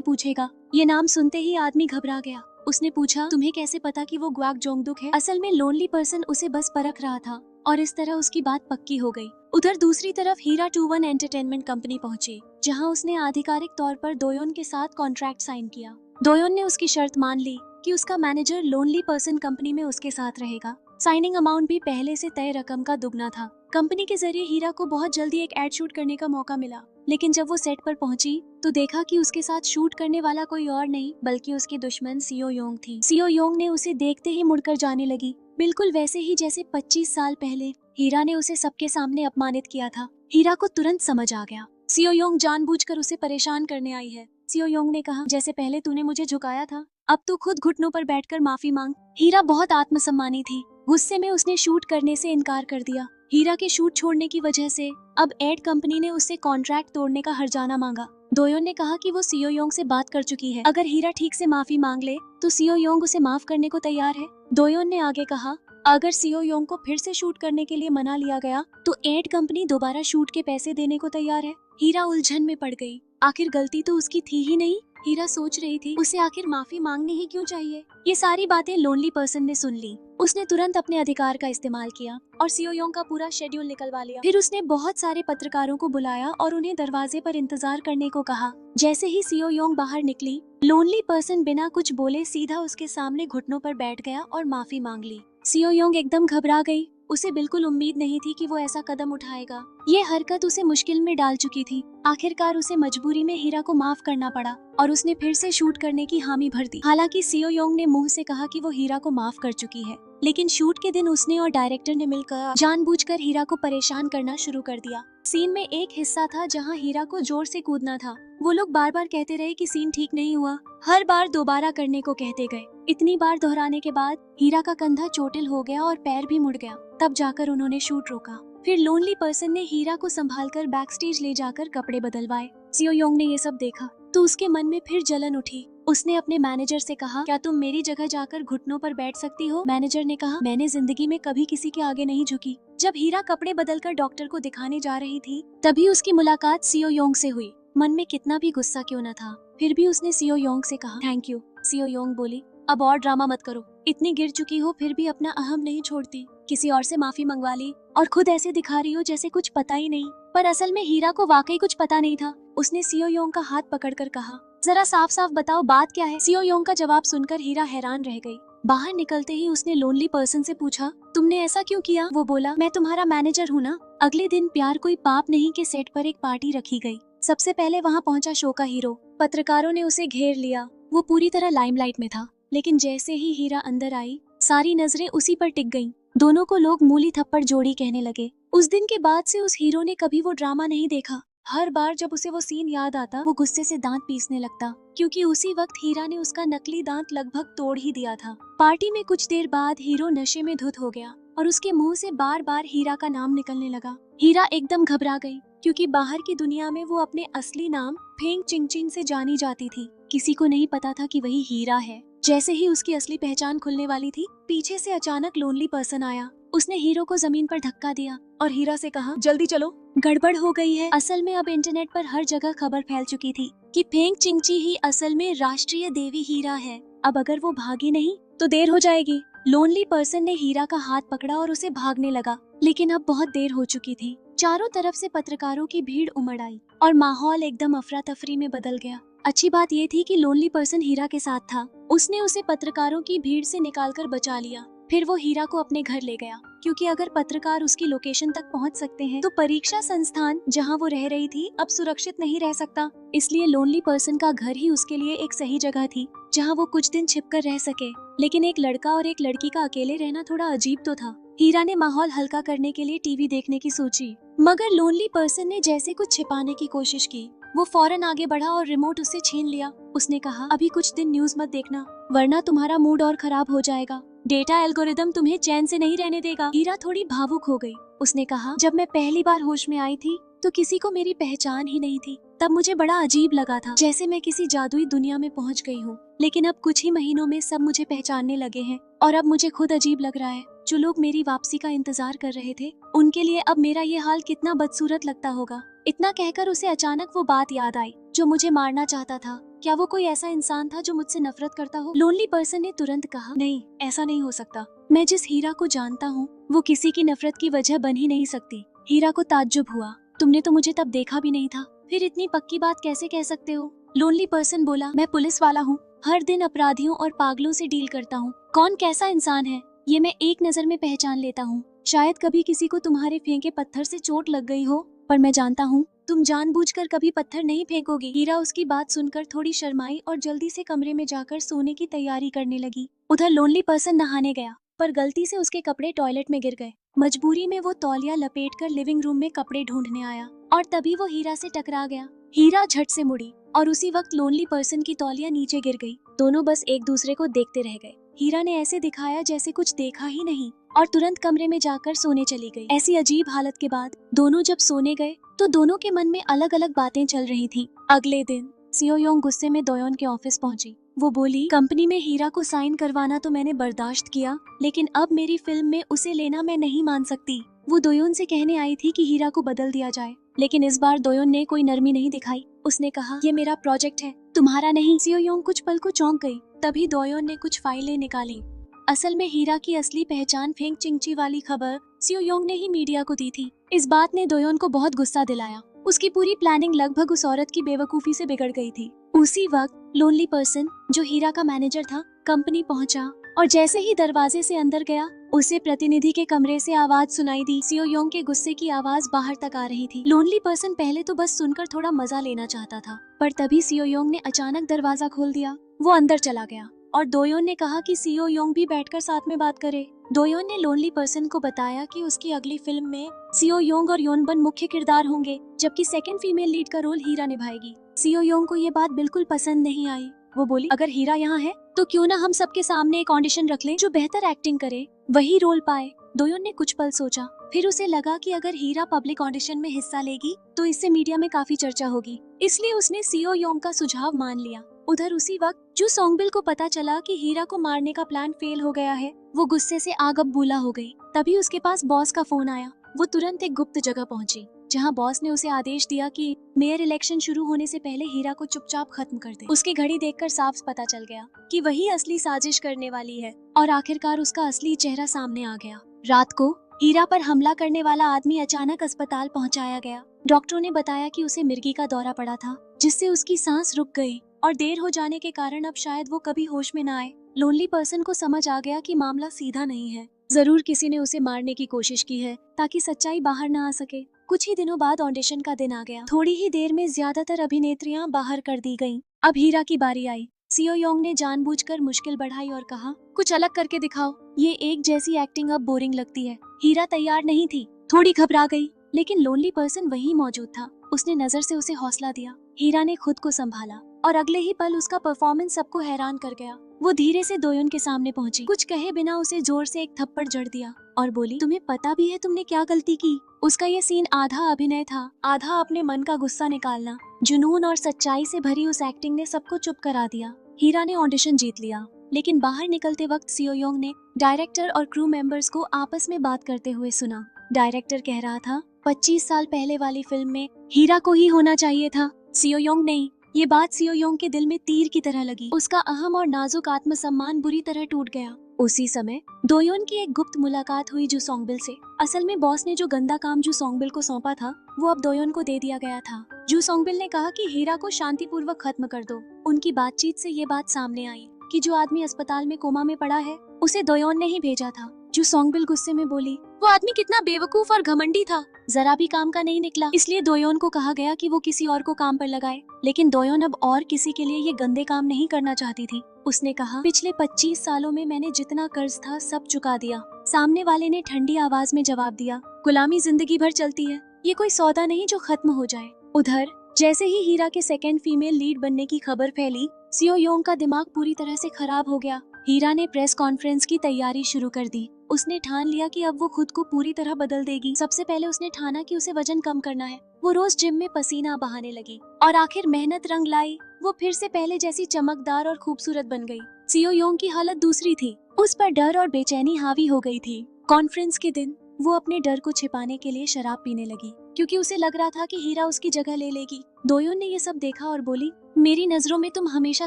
पूछेगा। ये नाम सुनते ही आदमी घबरा गया। उसने पूछा, तुम्हें कैसे पता कि वो ग्वाक जोंगदुक है? असल में लोनली पर्सन उसे बस परख रहा था और इस तरह उसकी बात पक्की हो गई। उधर दूसरी तरफ हीरा 21 एंटरटेनमेंट कंपनी पहुंची, जहां उसने आधिकारिक तौर पर दोयोन के साथ कॉन्ट्रैक्ट साइन किया। दोयोन ने उसकी शर्त मान ली कि उसका मैनेजर लोनली पर्सन कंपनी में उसके साथ रहेगा। साइनिंग अमाउंट भी पहले से तय रकम का दुगना था। कंपनी के जरिए हीरा को बहुत जल्दी एक एड शूट करने का मौका मिला, लेकिन जब वो सेट पर पहुंची तो देखा कि उसके साथ शूट करने वाला कोई और नहीं बल्कि उसकी दुश्मन सियो योंग थी। सियो योंग ने उसे देखते ही मुड़कर जाने लगी, बिल्कुल वैसे ही जैसे 25 साल पहले हीरा ने उसे सबके सामने अपमानित किया था। हीरा को तुरंत समझ आ गया, सियो योंग जानबूझकर उसे परेशान करने आई है। सियो योंग ने कहा, जैसे पहले तूने मुझे झुकाया था, अब तू खुद घुटनों पर बैठकर माफी मांग। हीरा बहुत आत्मसम्मानी थी। गुस्से में उसने शूट करने से इनकार कर दिया। हीरा के शूट छोड़ने की वजह से अब एड कंपनी ने उससे कॉन्ट्रैक्ट तोड़ने का हर्जाना मांगा। दोयोन ने कहा कि वो सियो योंग से बात कर चुकी है। अगर हीरा ठीक से माफी मांग ले तो सियो योंग उसे माफ करने को तैयार है। दोयोन ने आगे कहा, अगर सियो योंग को फिर से शूट करने के लिए मना लिया गया तो एड कंपनी दोबारा शूट के पैसे देने को तैयार है। हीरा उलझन में पड़ गई। आखिर गलती तो उसकी थी ही नहीं। हीरा सोच रही थी, उसे आखिर माफी मांगनी ही क्यों चाहिए। ये सारी बातें लोनली पर्सन ने सुन ली। उसने तुरंत अपने अधिकार का इस्तेमाल किया और सियो योंग का पूरा शेड्यूल निकलवा लिया। फिर उसने बहुत सारे पत्रकारों को बुलाया और उन्हें दरवाजे पर इंतजार करने को कहा। जैसे ही सियो योंग बाहर निकली, लोनली पर्सन बिना कुछ बोले सीधा उसके सामने घुटनों पर बैठ गया और माफी मांग ली। सियो योंग एकदम घबरा गई। उसे बिल्कुल उम्मीद नहीं थी कि वो ऐसा कदम उठाएगा। ये हरकत उसे मुश्किल में डाल चुकी थी। आखिरकार उसे मजबूरी में हीरा को माफ करना पड़ा और उसने फिर से शूट करने की हामी भर दी। हालांकि सियो योंग ने मुंह से कहा कि वो हीरा को माफ कर चुकी है, लेकिन शूट के दिन उसने और डायरेक्टर ने मिलकर जानबूझकर हीरा को परेशान करना शुरू कर दिया। सीन में एक हिस्सा था जहां हीरा को जोर से कूदना था। वो लोग बार बार कहते रहे कि सीन ठीक नहीं हुआ, हर बार दोबारा करने को कहते गए। इतनी बार दोहराने के बाद हीरा का कंधा चोटिल हो गया और पैर भी मुड़ गया। तब जाकर उन्होंने शूट रोका। फिर लोनली पर्सन ने हीरा को संभालकर बैक स्टेज ले जाकर कपड़े बदलवाए। सियो योंग ने ये सब देखा तो उसके मन में फिर जलन उठी। उसने अपने मैनेजर से कहा, क्या तुम मेरी जगह जाकर घुटनों पर बैठ सकती हो? मैनेजर ने कहा, मैंने जिंदगी में कभी किसी के आगे नहीं झुकी। जब हीरा कपड़े बदलकर डॉक्टर को दिखाने जा रही थी, तभी उसकी मुलाकात सियो योंग से हुई। मन में कितना भी गुस्सा क्यों न था, फिर भी उसने सियो योंग से कहा, थैंक यू। सियो योंग बोली, अब और ड्रामा मत करो। इतनी गिर चुकी हो फिर भी अपना अहम नहीं छोड़ती। किसी और से माफी मंगवा ली और खुद ऐसे दिखा रही हो जैसे कुछ पता ही नहीं। पर असल में हीरा को वाकई कुछ पता नहीं था। उसने सियो योंग का हाथ पकड़कर कहा, जरा साफ साफ बताओ बात क्या है। सियो योंग का जवाब सुनकर हीरा हैरान रह गई। बाहर निकलते ही उसने लोनली पर्सन से पूछा, तुमने ऐसा क्यों किया? वो बोला, मैं तुम्हारा मैनेजर हूँ ना। अगले दिन प्यार कोई पाप नहीं के सेट पर एक पार्टी रखी गई। सबसे पहले वहाँ पहुँचा शो का हीरो। पत्रकारों ने उसे घेर लिया। वो पूरी तरह लाइमलाइट में था, लेकिन जैसे ही हीरा अंदर आई, सारी नजरें उसी पर टिक गईं। दोनों को लोग मूली थप्पड़ जोड़ी कहने लगे। उस दिन के बाद से उस हीरो ने कभी वो ड्रामा नहीं देखा। हर बार जब उसे वो सीन याद आता, वो गुस्से से दांत पीसने लगता, क्योंकि उसी वक्त हीरा ने उसका नकली दांत लगभग तोड़ ही दिया था। पार्टी में कुछ देर बाद हीरो नशे में धुत हो गया और उसके मुंह से बार बार हीरा का नाम निकलने लगा। हीरा एकदम घबरा गई, क्योंकि बाहर की दुनिया में वो अपने असली नाम फेंग चिंगचिंग से जानी जाती थी। किसी को नहीं पता था कि वही हीरा है। जैसे ही उसकी असली पहचान खुलने वाली थी, पीछे से अचानक लोनली पर्सन आया। उसने हीरो को जमीन पर धक्का दिया और हीरा से कहा, जल्दी चलो, गड़बड़ हो गई है। असल में अब इंटरनेट पर हर जगह खबर फैल चुकी थी कि फेंग चिंगची ही असल में राष्ट्रीय देवी हीरा है। अब अगर वो भागी नहीं तो देर हो जाएगी। लोनली पर्सन ने हीरा का हाथ पकड़ा और उसे भागने लगा, लेकिन अब बहुत देर हो चुकी थी। चारों तरफ से पत्रकारों की भीड़ उमड़ आई और माहौल एकदम अफरा तफरी में बदल गया। अच्छी बात ये थी कि लोनली पर्सन हीरा के साथ था। उसने उसे पत्रकारों की भीड़ से निकालकर बचा लिया। फिर वो हीरा को अपने घर ले गया, क्योंकि अगर पत्रकार उसकी लोकेशन तक पहुंच सकते हैं तो परीक्षा संस्थान जहां वो रह रही थी अब सुरक्षित नहीं रह सकता। इसलिए लोनली पर्सन का घर ही उसके लिए एक सही जगह थी जहां वो कुछ दिन छिपकर रह सके। लेकिन एक लड़का और एक लड़की का अकेले रहना थोड़ा अजीब तो था। हीरा ने माहौल हल्का करने के लिए टीवी देखने की सोची, मगर लोनली पर्सन ने जैसे कुछ छिपाने की कोशिश की, वो फौरन आगे बढ़ा और रिमोट उससे छीन लिया। उसने कहा, अभी कुछ दिन न्यूज मत देखना, वरना तुम्हारा मूड और खराब हो जाएगा। डेटा एल्गोरिदम तुम्हें चैन से नहीं रहने देगा। हीरा थोड़ी भावुक हो गई। उसने कहा, जब मैं पहली बार होश में आई थी तो किसी को मेरी पहचान ही नहीं थी। तब मुझे बड़ा अजीब लगा था, जैसे मैं किसी जादुई दुनिया में पहुंच गई हूँ। लेकिन अब कुछ ही महीनों में सब मुझे पहचानने लगे हैं और अब मुझे खुद अजीब लग रहा है। जो लोग मेरी वापसी का इंतजार कर रहे थे, उनके लिए अब मेरा ये हाल कितना बदसूरत लगता होगा। इतना कहकर उसे अचानक वो बात याद आई, जो मुझे मारना चाहता था। क्या वो कोई ऐसा इंसान था जो मुझसे नफरत करता हो? लोनली पर्सन ने तुरंत कहा, नहीं, ऐसा नहीं हो सकता। मैं जिस हीरा को जानता हूँ वो किसी की नफरत की वजह बन ही नहीं सकती। हीरा को ताज्जुब हुआ, तुमने तो मुझे तब देखा भी नहीं था, फिर इतनी पक्की बात कैसे कह सकते हो? लोनली पर्सन बोला, मैं पुलिस वाला हूँ, हर दिन अपराधियों और पागलों से डील करता हूँ। कौन कैसा इंसान है ये मैं एक नजर में पहचान लेता हूँ। शायद कभी किसी को तुम्हारे फेंके पत्थर से चोट लग गई हो, पर मैं जानता हूँ तुम जानबूझकर कभी पत्थर नहीं फेंकोगी। हीरा उसकी बात सुनकर थोड़ी शर्माई और जल्दी से कमरे में जाकर सोने की तैयारी करने लगी। उधर लोनली पर्सन नहाने गया, पर गलती से उसके कपड़े टॉयलेट में गिर गए। मजबूरी में वो तौलिया लपेटकर लिविंग रूम में कपड़े ढूंढने आया और तभी वो हीरा से टकरा गया। हीरा झट से मुड़ी और उसी वक्त लोनली पर्सन की तौलिया नीचे गिर गई। दोनों बस एक दूसरे को देखते रह गए। हीरा ने ऐसे दिखाया जैसे कुछ देखा ही नहीं और तुरंत कमरे में जाकर सोने चली गई। ऐसी अजीब हालत के बाद दोनों जब सोने गए तो दोनों के मन में अलग अलग बातें चल रही थीं। अगले दिन सियो योंग गुस्से में दोयोन के ऑफिस पहुंची। वो बोली, कंपनी में हीरा को साइन करवाना तो मैंने बर्दाश्त किया, लेकिन अब मेरी फिल्म में उसे लेना मैं नहीं मान सकती। वो दोयोन से कहने आई थी कि हीरा को बदल दिया जाए, लेकिन इस बार दोयोन ने कोई नरमी नहीं दिखाई। उसने कहा, ये मेरा प्रोजेक्ट है, तुम्हारा नहीं। सियो योंग कुछ पल को चौंक गई। तभी दोयोन ने कुछ फाइलें निकाली। असल में हीरा की असली पहचान फेंग चिंगची वाली खबर सियो योंग ने ही मीडिया को दी थी। इस बात ने दोयोन को बहुत गुस्सा दिलाया। उसकी पूरी प्लानिंग लगभग उस औरत की बेवकूफी से बिगड़ गई थी। उसी वक्त लोनली पर्सन, जो हीरा का मैनेजर था, कंपनी पहुंचा और जैसे ही दरवाजे से अंदर गया उसे प्रतिनिधि के कमरे से आवाज सुनाई दी। सियो योंग के गुस्से की आवाज बाहर तक आ रही थी। लोनली पर्सन पहले तो बस सुनकर थोड़ा मजा लेना चाहता था, पर तभी सियो योंग ने अचानक दरवाजा खोल दिया। वो अंदर चला गया और दोयोन ने कहा कि सियो योंग भी बैठकर साथ में बात करे। दोयोन ने लोनली पर्सन को बताया कि उसकी अगली फिल्म में सियो योंग और योनबन मुख्य किरदार होंगे, जबकि सेकंड फीमेल लीड का रोल हीरा निभाएगी। सियो योंग को ये बात बिल्कुल पसंद नहीं आई। वो बोली, अगर हीरा यहाँ है तो क्यों ना हम सबके सामने एक ऑडिशन रख लें, जो बेहतर एक्टिंग करे वही रोल पाए। दोयोन ने कुछ पल सोचा, फिर उसे लगा कि अगर हीरा पब्लिक ऑडिशन में हिस्सा लेगी तो इससे मीडिया में काफी चर्चा होगी, इसलिए उसने सियो योंग का सुझाव मान लिया। उधर उसी वक्त जो सोंगबिल को पता चला कि हीरा को मारने का प्लान फेल हो गया है, वो गुस्से से आग बबूला हो गई। तभी उसके पास बॉस का फोन आया। वो तुरंत एक गुप्त जगह पहुंची, जहां बॉस ने उसे आदेश दिया कि मेयर इलेक्शन शुरू होने से पहले हीरा को चुपचाप खत्म कर दे। उसकी घड़ी देखकर साफ पता चल गया कि वही असली साजिश करने वाली है और आखिरकार उसका असली चेहरा सामने आ गया। रात को हीरा पर हमला करने वाला आदमी अचानक अस्पताल पहुंचाया गया। डॉक्टरों ने बताया कि उसे मिर्गी का दौरा पड़ा था, जिससे उसकी सांस रुक गई और देर हो जाने के कारण अब शायद वो कभी होश में न आए। लोनली पर्सन को समझ आ गया कि मामला सीधा नहीं है, जरूर किसी ने उसे मारने की कोशिश की है ताकि सच्चाई बाहर न आ सके। कुछ ही दिनों बाद ऑडिशन का दिन आ गया। थोड़ी ही देर में ज्यादातर अभिनेत्रियां बाहर कर दी गईं। अब हीरा की बारी आई। सियो योंग ने जानबूझकर मुश्किल बढ़ाई और कहा, कुछ अलग करके दिखाओ, ये एक जैसी एक्टिंग अब बोरिंग लगती है। हीरा तैयार नहीं थी, थोड़ी घबरा गई, लेकिन लोनली पर्सन वहीं मौजूद था। उसने नजर से उसे हौसला दिया। हीरा ने खुद को संभाला और अगले ही पल उसका परफॉर्मेंस सबको हैरान कर गया। वो धीरे से दोयोन के सामने पहुंची, कुछ कहे बिना उसे जोर से एक थप्पड़ जड़ दिया और बोली, तुम्हें पता भी है तुमने क्या गलती की? उसका ये सीन आधा अभिनय था, आधा अपने मन का गुस्सा निकालना। जुनून और सच्चाई से भरी उस एक्टिंग ने सबको चुप करा दिया। हीरा ने ऑडिशन जीत लिया, लेकिन बाहर निकलते वक्त सियो योंग ने डायरेक्टर और क्रू मेंबर्स को आपस में बात करते हुए सुना। डायरेक्टर कह रहा था, 25 साल पहले वाली फिल्म में हीरा को ही होना चाहिए था, सियो योंग नहीं। ये बात सियो योंग के दिल में तीर की तरह लगी। उसका अहम और नाजुक आत्मसम्मान बुरी तरह टूट गया। उसी समय दोयोन की एक गुप्त मुलाकात हुई जू सोंगबिल से। असल में बॉस ने जो गंदा काम जू सोंगबिल को सौंपा था वो अब दोयोन को दे दिया गया था। जू सोंगबिल ने कहा कि हीरा को शांतिपूर्वक खत्म कर दो। उनकी बातचीत से ये बात सामने आई कि जो आदमी अस्पताल में कोमा में पड़ा है उसे दोयोन ने ही भेजा था। जू सोंगबिल गुस्से में बोली, वो आदमी कितना बेवकूफ और घमंडी था, जरा भी काम का नहीं निकला। इसलिए दोयोन को कहा गया कि वो किसी और को काम पर लगाए। लेकिन दोयोन अब और किसी के लिए ये गंदे काम नहीं करना चाहती थी। उसने कहा, पिछले 25 सालों में मैंने जितना कर्ज था सब चुका दिया। सामने वाले ने ठंडी आवाज में जवाब दिया, गुलामी जिंदगी भर चलती है, ये कोई सौदा नहीं जो खत्म हो जाए। उधर जैसे ही हीरा के सेकंड फीमेल लीड बनने की खबर फैली, सियो योंग का दिमाग पूरी तरह से खराब हो गया। हीरा ने प्रेस कॉन्फ्रेंस की तैयारी शुरू कर दी। उसने ठान लिया कि अब वो खुद को पूरी तरह बदल देगी। सबसे पहले उसने ठाना कि उसे वजन कम करना है। वो रोज जिम में पसीना बहाने लगी और आखिर मेहनत रंग लाई। वो फिर से पहले जैसी चमकदार और खूबसूरत बन गई। सियो योंग की हालत दूसरी थी। उस पर डर और बेचैनी हावी हो गई थी। कॉन्फ्रेंस के दिन वो अपने डर को छिपाने के लिए शराब पीने लगी, क्योंकि उसे लग रहा था कि हीरा उसकी जगह ले लेगी। दोयोन ने ये सब देखा और बोली, मेरी नजरों में तुम हमेशा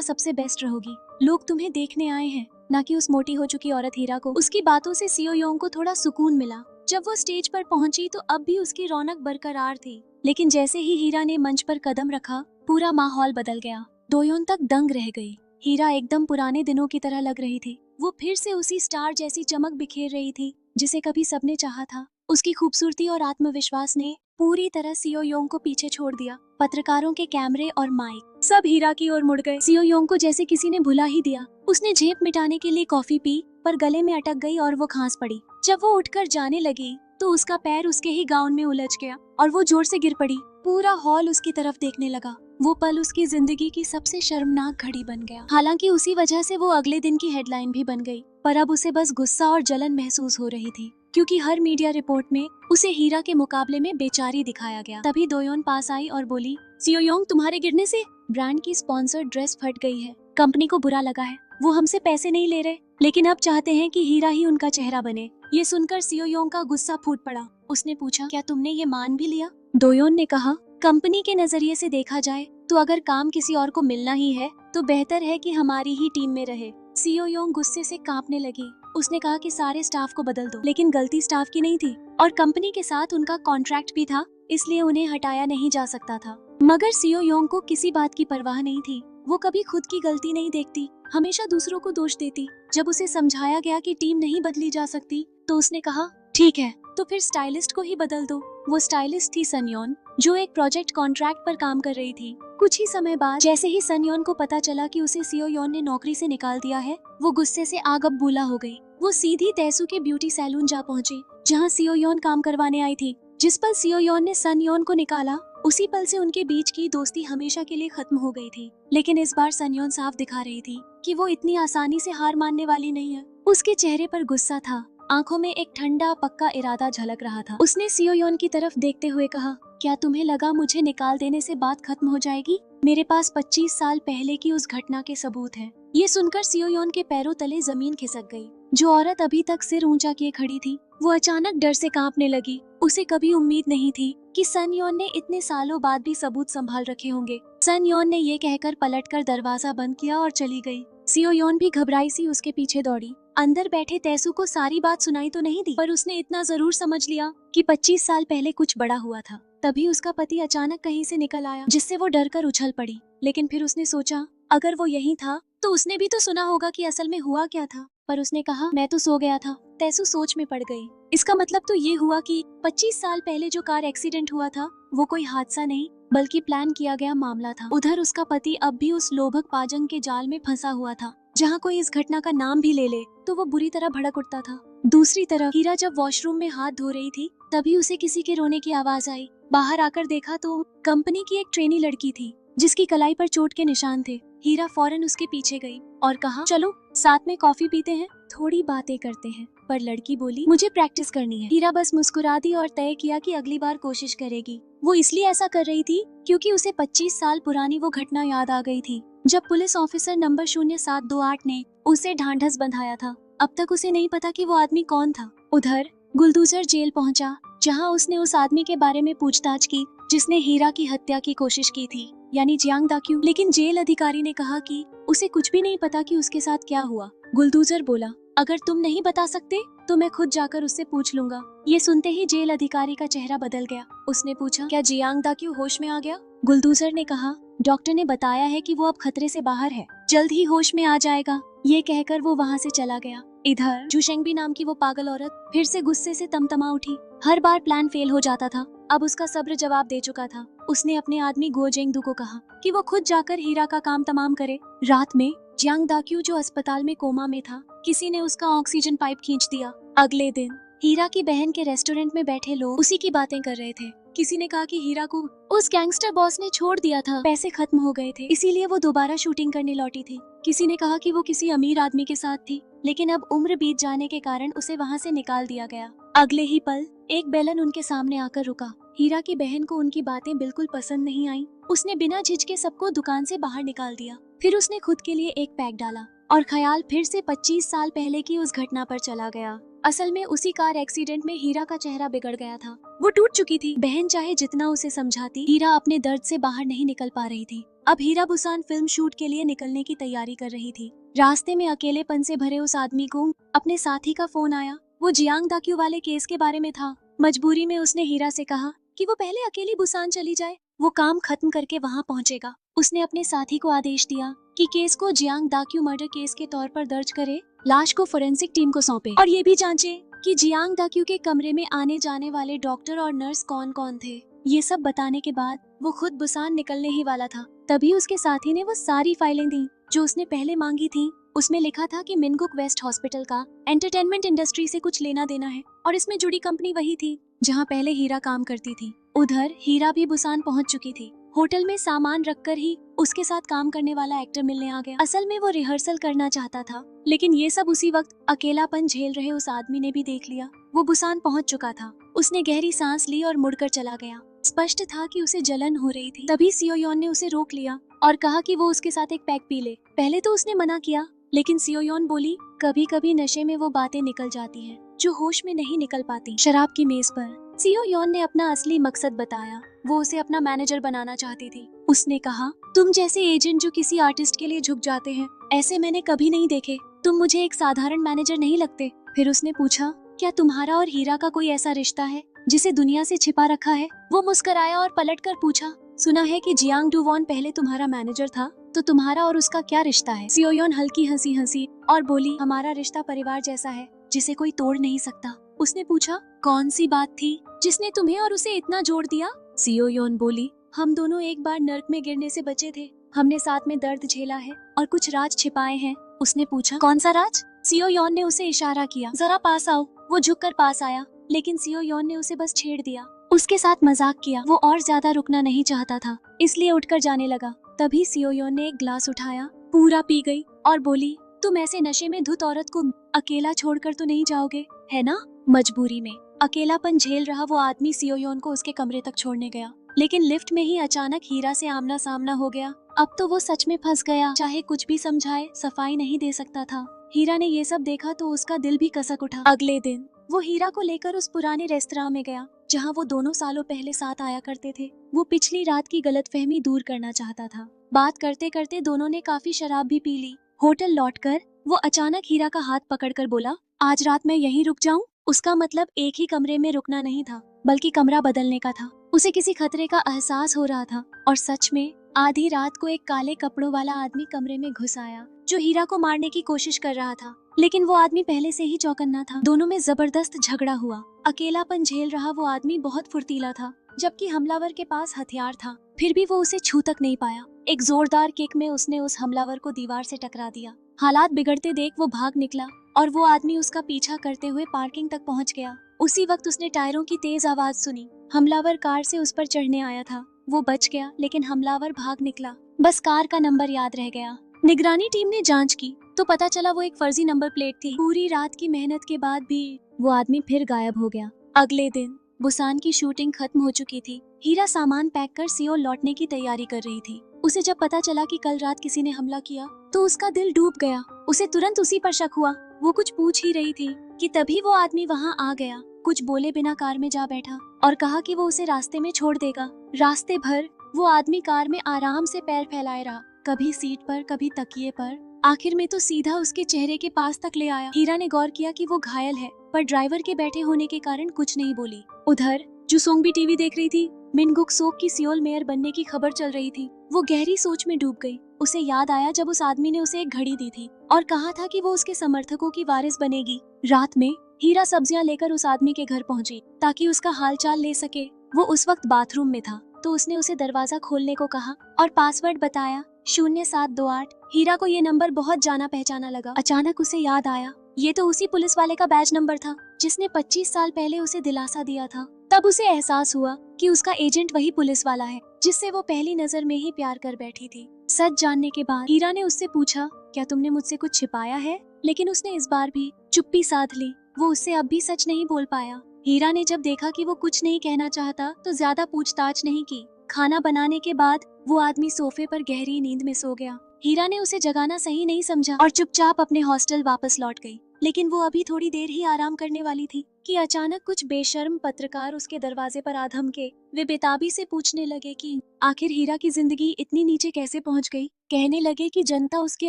सबसे बेस्ट रहोगी। लोग तुम्हें देखने आए हैं, ना कि उस मोटी हो चुकी औरत हीरा को। उसकी बातों से सियो योंग को थोड़ा सुकून मिला। जब वो स्टेज पर पहुंची तो अब भी उसकी रौनक बरकरार थी। लेकिन जैसे ही हीरा ने मंच पर कदम रखा, पूरा माहौल बदल गया। दोयोन तक दंग रह गई। हीरा एकदम पुराने दिनों की तरह लग रही थी। वो फिर से उसी स्टार जैसी चमक बिखेर रही थी जिसे कभी सबने चाहा था। उसकी खूबसूरती और आत्मविश्वास ने पूरी तरह सियो योंग को पीछे छोड़ दिया। पत्रकारों के कैमरे और माइक सब हीरा की ओर मुड़ गए। सियो योंग को जैसे किसी ने भुला ही दिया। उसने झेप मिटाने के लिए कॉफी पी, पर गले में अटक गई और वो खांस पड़ी। जब वो उठकर जाने लगी तो उसका पैर उसके ही गाउन में उलझ गया और वो जोर से गिर पड़ी। पूरा हॉल उसकी तरफ देखने लगा। वो पल उसकी जिंदगी की सबसे शर्मनाक घड़ी बन गया। हालांकि उसी वजह से वो अगले दिन की हेडलाइन भी बन गई, पर अब उसे बस गुस्सा और जलन महसूस हो रही थी, क्योंकि हर मीडिया रिपोर्ट में उसे हीरा के मुकाबले में बेचारी दिखाया गया। तभी दोयोन पास आई और बोली, सियो योंग, तुम्हारे गिरने से ब्रांड की स्पॉन्सर्ड ड्रेस फट गई है। कंपनी को बुरा लगा है। वो हमसे पैसे नहीं ले रहे, लेकिन अब चाहते हैं कि हीरा ही उनका चेहरा बने। ये सुनकर सियो योंग का गुस्सा फूट पड़ा। उसने पूछा, क्या तुमने ये मान भी लिया? दोयोन ने कहा, कंपनी के नजरिए से देखा जाए तो अगर काम किसी और को मिलना ही है तो बेहतर है कि हमारी ही टीम में रहे। सियो योंग गुस्से से कांपने लगी। उसने कहा कि सारे स्टाफ को बदल दो, लेकिन गलती स्टाफ की नहीं थी और कंपनी के साथ उनका कॉन्ट्रैक्ट भी था, इसलिए उन्हें हटाया नहीं जा सकता था। मगर सियो योंग को किसी बात की परवाह नहीं थी। वो कभी खुद की गलती नहीं देखती, हमेशा दूसरों को दोष देती। जब उसे समझाया गया कि टीम नहीं बदली जा सकती तो उसने कहा, ठीक है, तो फिर स्टाइलिस्ट को ही बदल दो। वो स्टाइलिस्ट थी सनयोन, जो एक प्रोजेक्ट कॉन्ट्रैक्ट पर काम कर रही थी। कुछ ही समय बाद जैसे ही सनयोन को पता चला कि उसे सियो योन ने नौकरी से निकाल दिया है, वो गुस्से से आग बबूला हो गई। वो सीधी तैसू के ब्यूटी सैलून जा पहुंची, जहां सियो योन काम करवाने आई थी। जिस पल सियो योन ने सनयोन को निकाला, उसी पल से उनके बीच की दोस्ती हमेशा के लिए खत्म हो गई थी। लेकिन इस बार सनयोन साफ दिखा रही थी कि वो इतनी आसानी से हार मानने वाली नहीं है। उसके चेहरे पर गुस्सा था, आंखों में एक ठंडा पक्का इरादा झलक रहा था। उसने सियो योन की तरफ देखते हुए कहा, क्या तुम्हें लगा मुझे निकाल देने से बात खत्म हो जाएगी? मेरे पास 25 साल पहले की उस घटना के सबूत हैं। ये सुनकर सियो योन के पैरों तले जमीन खिसक गई। जो औरत अभी तक सिर ऊंचा किए खड़ी थी, वो अचानक डर से कांपने लगी। उसे कभी उम्मीद नहीं थी कि सन योन ने इतने सालों बाद भी सबूत संभाल रखे होंगे। सन योन ने ये कहकर पलटकर दरवाजा बंद किया और चली गई। सियो योन भी घबराई सी उसके पीछे दौड़ी। अंदर बैठे तैसू को सारी बात सुनाई तो नहीं दी, पर उसने इतना जरूर समझ लिया कि 25 साल पहले कुछ बड़ा हुआ था। तभी उसका पति अचानक कहीं से निकल आया, जिससे वो डरकर उछल पड़ी। लेकिन फिर उसने सोचा, अगर वो यहीं था तो उसने भी तो सुना होगा कि असल में हुआ क्या था। पर उसने कहा, मैं तो सो गया था। तैसू सोच में पड़ गई। इसका मतलब तो ये हुआ कि 25 साल पहले जो कार एक्सीडेंट हुआ था वो कोई हादसा नहीं बल्कि प्लान किया गया मामला था। उधर उसका पति अब भी उस लोभक पाजंग के जाल में फंसा हुआ था, जहाँ कोई इस घटना का नाम भी ले ले तो वो बुरी तरह भड़क उठता था। दूसरी तरफ हीरा जब वॉशरूम में हाथ धो रही थी, तभी उसे किसी के रोने की आवाज आई। बाहर आकर देखा तो कंपनी की एक ट्रेनी लड़की थी, जिसकी कलाई पर चोट के निशान थे। हीरा फौरन उसके पीछे गई और कहा, चलो साथ में कॉफी पीते हैं, थोड़ी बातें करते हैं। पर लड़की बोली, मुझे प्रैक्टिस करनी है। हीरा बस मुस्कुरा दी और तय किया कि अगली बार कोशिश करेगी। वो इसलिए ऐसा कर रही थी क्योंकि उसे 25 साल पुरानी वो घटना याद आ गई थी, जब पुलिस ऑफिसर नंबर 0728 ने उसे ढांढस बंधाया था। अब तक उसे नहीं पता कि वो आदमी कौन था। उधर गुलदूसर जेल पहुंचा, जहां उसने उस आदमी के बारे में पूछताछ की जिसने हीरा की हत्या की कोशिश की थी। यानी जियांग दाक्यू। लेकिन जेल अधिकारी ने कहा कि उसे कुछ भी नहीं पता कि उसके साथ क्या हुआ। गुलदूजर बोला, अगर तुम नहीं बता सकते तो मैं खुद जाकर उससे पूछ लूंगा। ये सुनते ही जेल अधिकारी का चेहरा बदल गया। उसने पूछा, क्या जियांग दाक्यू होश में आ गया? गुलदूजर ने कहा, डॉक्टर ने बताया है कि वो अब खतरे से बाहर है, जल्द ही होश में आ जाएगा। ये कहकर वो वहाँ से चला गया। इधर जुशेंगबी नाम की वो पागल औरत फिर से गुस्से से तमतमा उठी। हर बार प्लान फेल हो जाता था। अब उसका सब्र जवाब दे चुका था। उसने अपने आदमी गो जेंगदू को कहा कि वो खुद जाकर हीरा का काम तमाम करे। रात में जियांग दाक्यू जो अस्पताल में कोमा में था, किसी ने उसका ऑक्सीजन पाइप खींच दिया। अगले दिन हीरा की बहन के रेस्टोरेंट में बैठे लोग उसी की बातें कर रहे थे। किसी ने कहा कि हीरा को उस गैंगस्टर बॉस ने छोड़ दिया था, पैसे खत्म हो गए थे, इसीलिए वो दोबारा शूटिंग करने लौटी थी। किसी ने कहा कि वो किसी अमीर आदमी के साथ थी, लेकिन अब उम्र बीत जाने के कारण उसे वहाँ से निकाल दिया गया। अगले ही पल एक बेलन उनके सामने आकर रुका। हीरा की बहन को उनकी बातें बिल्कुल पसंद नहीं आई। उसने बिना झिझके सबको दुकान से बाहर निकाल दिया। फिर उसने खुद के लिए एक पैक डाला और ख्याल फिर से 25 साल पहले की उस घटना पर चला गया। असल में उसी कार एक्सीडेंट में हीरा का चेहरा बिगड़ गया था। वो टूट चुकी थी। बहन चाहे जितना उसे समझाती, हीरा अपने दर्द से बाहर नहीं निकल पा रही थी। अब हीरा बुसान फिल्म शूट के लिए निकलने की तैयारी कर रही थी। रास्ते में अकेलेपन से भरे उस आदमी को अपने साथी का फोन आया। वो जियांग दाक्यू वाले केस के बारे में था। मजबूरी में उसने हीरा से कहा कि वो पहले अकेली बुसान चली जाए, वो काम खत्म करके वहाँ पहुँचेगा। उसने अपने साथी को आदेश दिया कि केस को जियांग दाक्यू मर्डर केस के तौर पर दर्ज करे, लाश को फोरेंसिक टीम को सौंपे और ये भी जांचे कि जियांग दाक्यू के कमरे में आने जाने वाले डॉक्टर और नर्स कौन कौन थे। ये सब बताने के बाद वो खुद बुसान निकलने ही वाला था। तभी उसके साथी ने वो सारी फाइलें दी जो उसने पहले मांगी थी। उसमें लिखा था कि मिनगुक वेस्ट हॉस्पिटल का एंटरटेनमेंट इंडस्ट्री से कुछ लेना देना है और इसमें जुड़ी कंपनी वही थी जहाँ पहले हीरा काम करती थी। उधर हीरा भी बुसान पहुँच चुकी थी। होटल में सामान रखकर ही उसके साथ काम करने वाला एक्टर मिलने आ गया। असल में वो रिहर्सल करना चाहता था, लेकिन ये सब उसी वक्त अकेलापन झेल रहे उस आदमी ने भी देख लिया। वो बुसान पहुंच चुका था। उसने गहरी सांस ली और मुड़कर चला गया। स्पष्ट था कि उसे जलन हो रही थी। तभी सियोयोन ने उसे रोक लिया और कहा कि वो उसके साथ एक पैक पी ले। पहले तो उसने मना किया, लेकिन सियोयोन बोली, कभी कभी नशे में वो बातें निकल जाती हैं जो होश में नहीं निकल पाती। शराब की मेज पर सियोयोन ने अपना असली मकसद बताया। वो उसे अपना मैनेजर बनाना चाहती थी। उसने कहा, तुम जैसे एजेंट जो किसी आर्टिस्ट के लिए झुक जाते हैं, ऐसे मैंने कभी नहीं देखे। तुम मुझे एक साधारण मैनेजर नहीं लगते। फिर उसने पूछा, क्या तुम्हारा और हीरा का कोई ऐसा रिश्ता है जिसे दुनिया से छिपा रखा है? वो मुस्कुराया और पलटकर पूछा, सुना है कि जियांग डू वॉन पहले तुम्हारा मैनेजर था, तो तुम्हारा और उसका क्या रिश्ता है? सियोयोन हल्की हंसी हंसी और बोली, हमारा रिश्ता परिवार जैसा है जिसे कोई तोड़ नहीं सकता। उसने पूछा, कौन सी बात थी जिसने तुम्हें और उसे इतना जोड़ दिया? सियोयोन बोली, हम दोनों एक बार नर्क में गिरने से बचे थे। हमने साथ में दर्द झेला है और कुछ राज छिपाए हैं। उसने पूछा, कौन सा राज? सियोयोन ने उसे इशारा किया, जरा पास आओ। वो झुककर पास आया, लेकिन सियोयोन ने उसे बस छेड़ दिया, उसके साथ मजाक किया। वो और ज्यादा रुकना नहीं चाहता था, इसलिए उठकर जाने लगा। तभी सियोयोन ने एक ग्लास उठाया, पूरा पी गई और बोली, तुम ऐसे नशे में धुत औरत को अकेला छोड़कर तो नहीं जाओगे, है ना? मजबूरी में अकेलापन झेल रहा वो आदमी सियोयोन को उसके कमरे तक छोड़ने गया, लेकिन लिफ्ट में ही अचानक हीरा से आमना सामना हो गया। अब तो वो सच में फंस गया। चाहे कुछ भी समझाए, सफाई नहीं दे सकता था। हीरा ने ये सब देखा तो उसका दिल भी कसक उठा। अगले दिन वो हीरा को लेकर उस पुराने रेस्तरां में गया जहाँ वो दोनों सालों पहले साथ आया करते थे। वो पिछली रात की गलतफहमी दूर करना चाहता था। बात करते करते दोनों ने काफी शराब भी पी ली। होटल लौटकर वो अचानक हीरा का हाथ पकड़कर बोला, आज रात मैं यहीं रुक जाऊं? उसका मतलब एक ही कमरे में रुकना नहीं था, बल्कि कमरा बदलने का था। उसे किसी खतरे का एहसास हो रहा था और सच में आधी रात को एक काले कपड़ों वाला आदमी कमरे में घुस आया जो हीरा को मारने की कोशिश कर रहा था, लेकिन वो आदमी पहले से ही चौकन्ना था। दोनों में जबरदस्त झगड़ा हुआ। अकेलापन झेल रहा वो आदमी बहुत फुर्तीला था, जबकि हमलावर के पास हथियार था। फिर भी वो उसे छू तक नहीं पाया। एक जोरदार किक में उसने उस हमलावर को दीवार से टकरा दिया। हालात बिगड़ते देख वो भाग निकला और वो आदमी उसका पीछा करते हुए पार्किंग तक पहुंच गया। उसी वक्त उसने टायरों की तेज आवाज सुनी। हमलावर कार से उस पर चढ़ने आया था। वो बच गया, लेकिन हमलावर भाग निकला। बस कार का नंबर याद रह गया। निगरानी टीम ने जांच की तो पता चला वो एक फर्जी नंबर प्लेट थी। पूरी रात की मेहनत के बाद भी वो आदमी फिर गायब हो गया। अगले दिन बुसान की शूटिंग खत्म हो चुकी थी। हीरा सामान पैक कर सियोल लौटने की तैयारी कर रही थी। उसे जब पता चला कि कल रात किसी ने हमला किया तो उसका दिल डूब गया। उसे तुरंत उसी पर शक हुआ। वो कुछ पूछ ही रही थी कि तभी वो आदमी वहाँ आ गया। कुछ बोले बिना कार में जा बैठा और कहा कि वो उसे रास्ते में छोड़ देगा। रास्ते भर वो आदमी कार में आराम से पैर फैलाए रहा, कभी सीट पर कभी तकिए पर। आखिर में तो सीधा उसके चेहरे के पास तक ले आया। हीरा ने गौर किया कि वो घायल है, पर ड्राइवर के बैठे होने के कारण कुछ नहीं बोली। उधर जुसोंग भी टीवी देख रही थी। मिनगुक सोक की सियोल मेयर बनने की खबर चल रही थी। वो गहरी सोच में डूब गई। उसे याद आया जब उस आदमी ने उसे एक घड़ी दी थी और कहा था कि वो उसके समर्थकों की वारिस बनेगी। रात में हीरा सब्जियां लेकर उस आदमी के घर पहुंची ताकि उसका हालचाल ले सके। वो उस वक्त बाथरूम में था तो उसने उसे दरवाजा खोलने को कहा और पासवर्ड बताया 0728। हीरा को ये नंबर बहुत जाना पहचाना लगा। अचानक उसे याद आया ये तो उसी पुलिस वाले का बैच नंबर था जिसने 25 साल पहले उसे दिलासा दिया था। तब उसे एहसास हुआ कि उसका एजेंट वही पुलिस वाला है जिससे वो पहली नजर में ही प्यार कर बैठी थी। सच जानने के बाद हीरा ने उससे पूछा, क्या तुमने मुझसे कुछ छिपाया है? लेकिन उसने इस बार भी चुप्पी साध ली। वो उससे अब भी सच नहीं बोल पाया। हीरा ने जब देखा कि वो कुछ नहीं कहना चाहता तो ज्यादा पूछताछ नहीं की। खाना बनाने के बाद वो आदमी सोफे पर गहरी नींद में सो गया। हीरा ने उसे जगाना सही नहीं समझा और चुपचाप अपने हॉस्टल वापस लौट गई। लेकिन वो अभी थोड़ी देर ही आराम करने वाली थी कि अचानक कुछ बेशर्म पत्रकार उसके दरवाजे पर आ धमके। वे बेताबी से पूछने लगे कि आखिर हीरा की जिंदगी इतनी नीचे कैसे पहुंच गई। कहने लगे कि जनता उसके